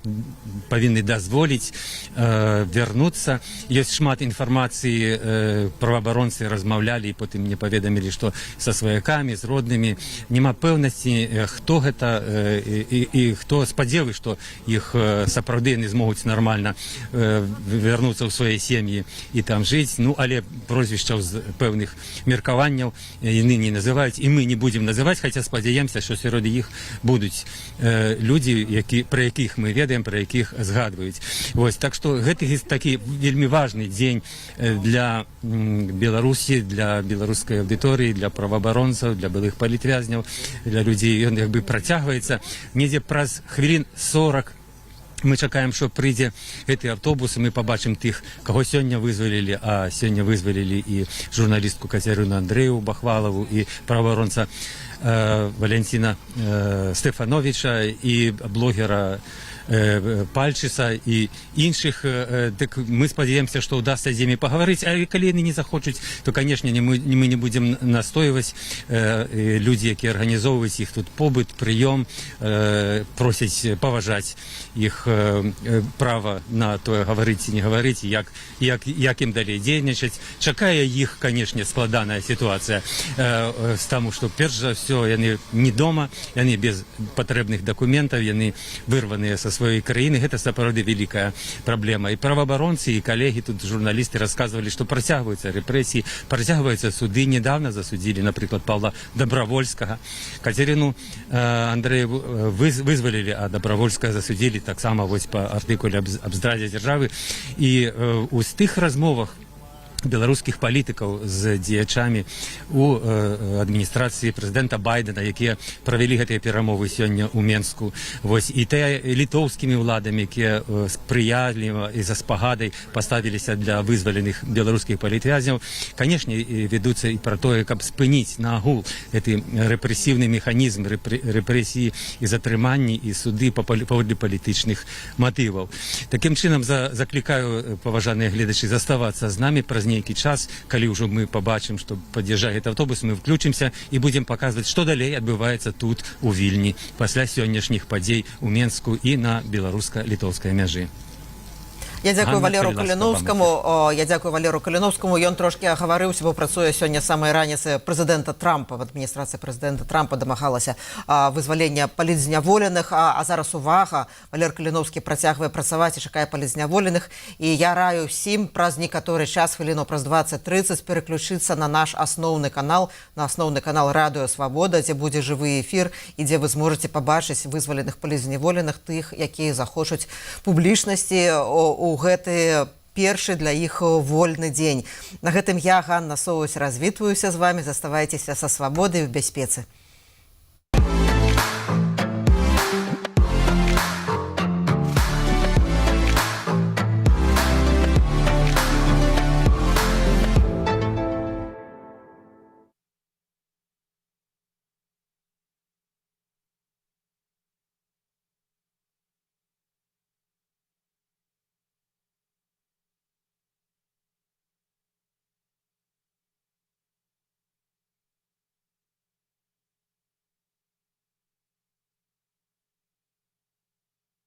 павінны дазволіць вярнуцца. Ёсць шмат інфармацыі, праваабаронцы размаўлялі і потым мне паведамілі, што са сваякамі, з роднымі няма пэўнасці, хто гэта і хто спадзелы, што іх сапраўды не змогуць нармальна вярнуцца ў свае сем'і і там жыць. Ну, але прозвішчаў з пэўных меркаванняў яны не называюць, і мы не будзем называць, хаця спадзяемся, што сярод іх будуць людзі, пра якіх мы ведаем, пра якіх згадваюць. Вось, так што гэта такі вельмі важны дзень для Беларусі, для беларускай аўдыторыі, для праваабаронцаў, для былых палітвязняў, для людзей. Ён як бы працягваецца. Недзе праз хвілін 40 мы чакаем, што прыйдзе гэты аўтобус, і мы пабачым тых, каго сёння вызвалілі, а сёння вызвалілі і журналістку Кацярыну Андрэеву Бахвалову, і праваабаронца Валентина Стефановича, і блогера Пальчыса і іншых. Так мы спадзяемся, што ўдасца з імі пагаварыць, але калі яны не захочуць, то, канешне, мы не будзем настойваць. Людзі, якія арганізоўваюць іх тут побыт, прыём, просяць паважаць іх права на тое, гаварыць і не гаварыць, як ім далей дзейнічаць. Чакае іх, канешне, складаная сітуацыя, таму што перш за ўсё яны не дома, яны без патрэбных дакументаў, яны вырваныя са сваёй краіны. Гэта сапраўды вялікая праблема. І праваабаронцы, і калегі тут, журналісты, расказвалі, што працягваюцца рэпрэсіі, працягваюцца суды. Недавно засудзілі, напрыклад, Павла Добравольскага. Кацярыну Андрэеву вызвалілі, а Добравольскага засудзілі таксама вось па артыкуле аб здрадзе дзяржавы. І ў тых размовах беларускіх палітыкаў з дзеячамі у адміністрацыі прэзідэнта Байдена, якія правялі гэтыя перамовы сёння ў Менску, вось, і тыя літоўскімі ўладамі, якія спрыяліва і за спагадай паставіліся для вызваленых беларускіх палітвязняў, канешне, вядуцца і пра тое, каб спыніць наагул гэты рэпрэсіўны механізм рэпрэсіі і затрыманні і суды паводле палітычных матываў. Такім чынам заклікаю, паважаныя гледачы, заставацца з намі. Праз нейкі час, калі ўжо мы пабачым, што пад'язджае гэты аўтобус, мы включымся і будзем паказваць, што далей адбываецца тут у Вільні пасля сённяшніх падзей у Менску і на беларуска-літоўскай мяжы. Я дзякую Ганна Валеру Каліновська, Каліновскаму. Я дзякую Валеру Каліновскаму. Ён трошки агаварыўся, бо працуе сёння самай раніцы прэзідэнта Трампа. Адміністрацыя прэзідэнта Трампа дамагалася вызвалення палітзняволеных. А зараз увага. Валер Каліновскі працягвае працаваць і чакае палітзняволеных. І я раю ўсім праз некаторы час, хвіліну праз 20-30, переключыцца на наш асноўны канал, на асноўны канал Радыё Свабода, дзе будзе жывы эфір і дзе вы зможаце пабачыць вызваленых палітзняволеных, тых, якія захочуць публічнасці у гэты першы для іх вольны дзень. На гэтым я, Ганна Соусь, развітваюся з вами. Заставайцеся са свабодай в бяспецы.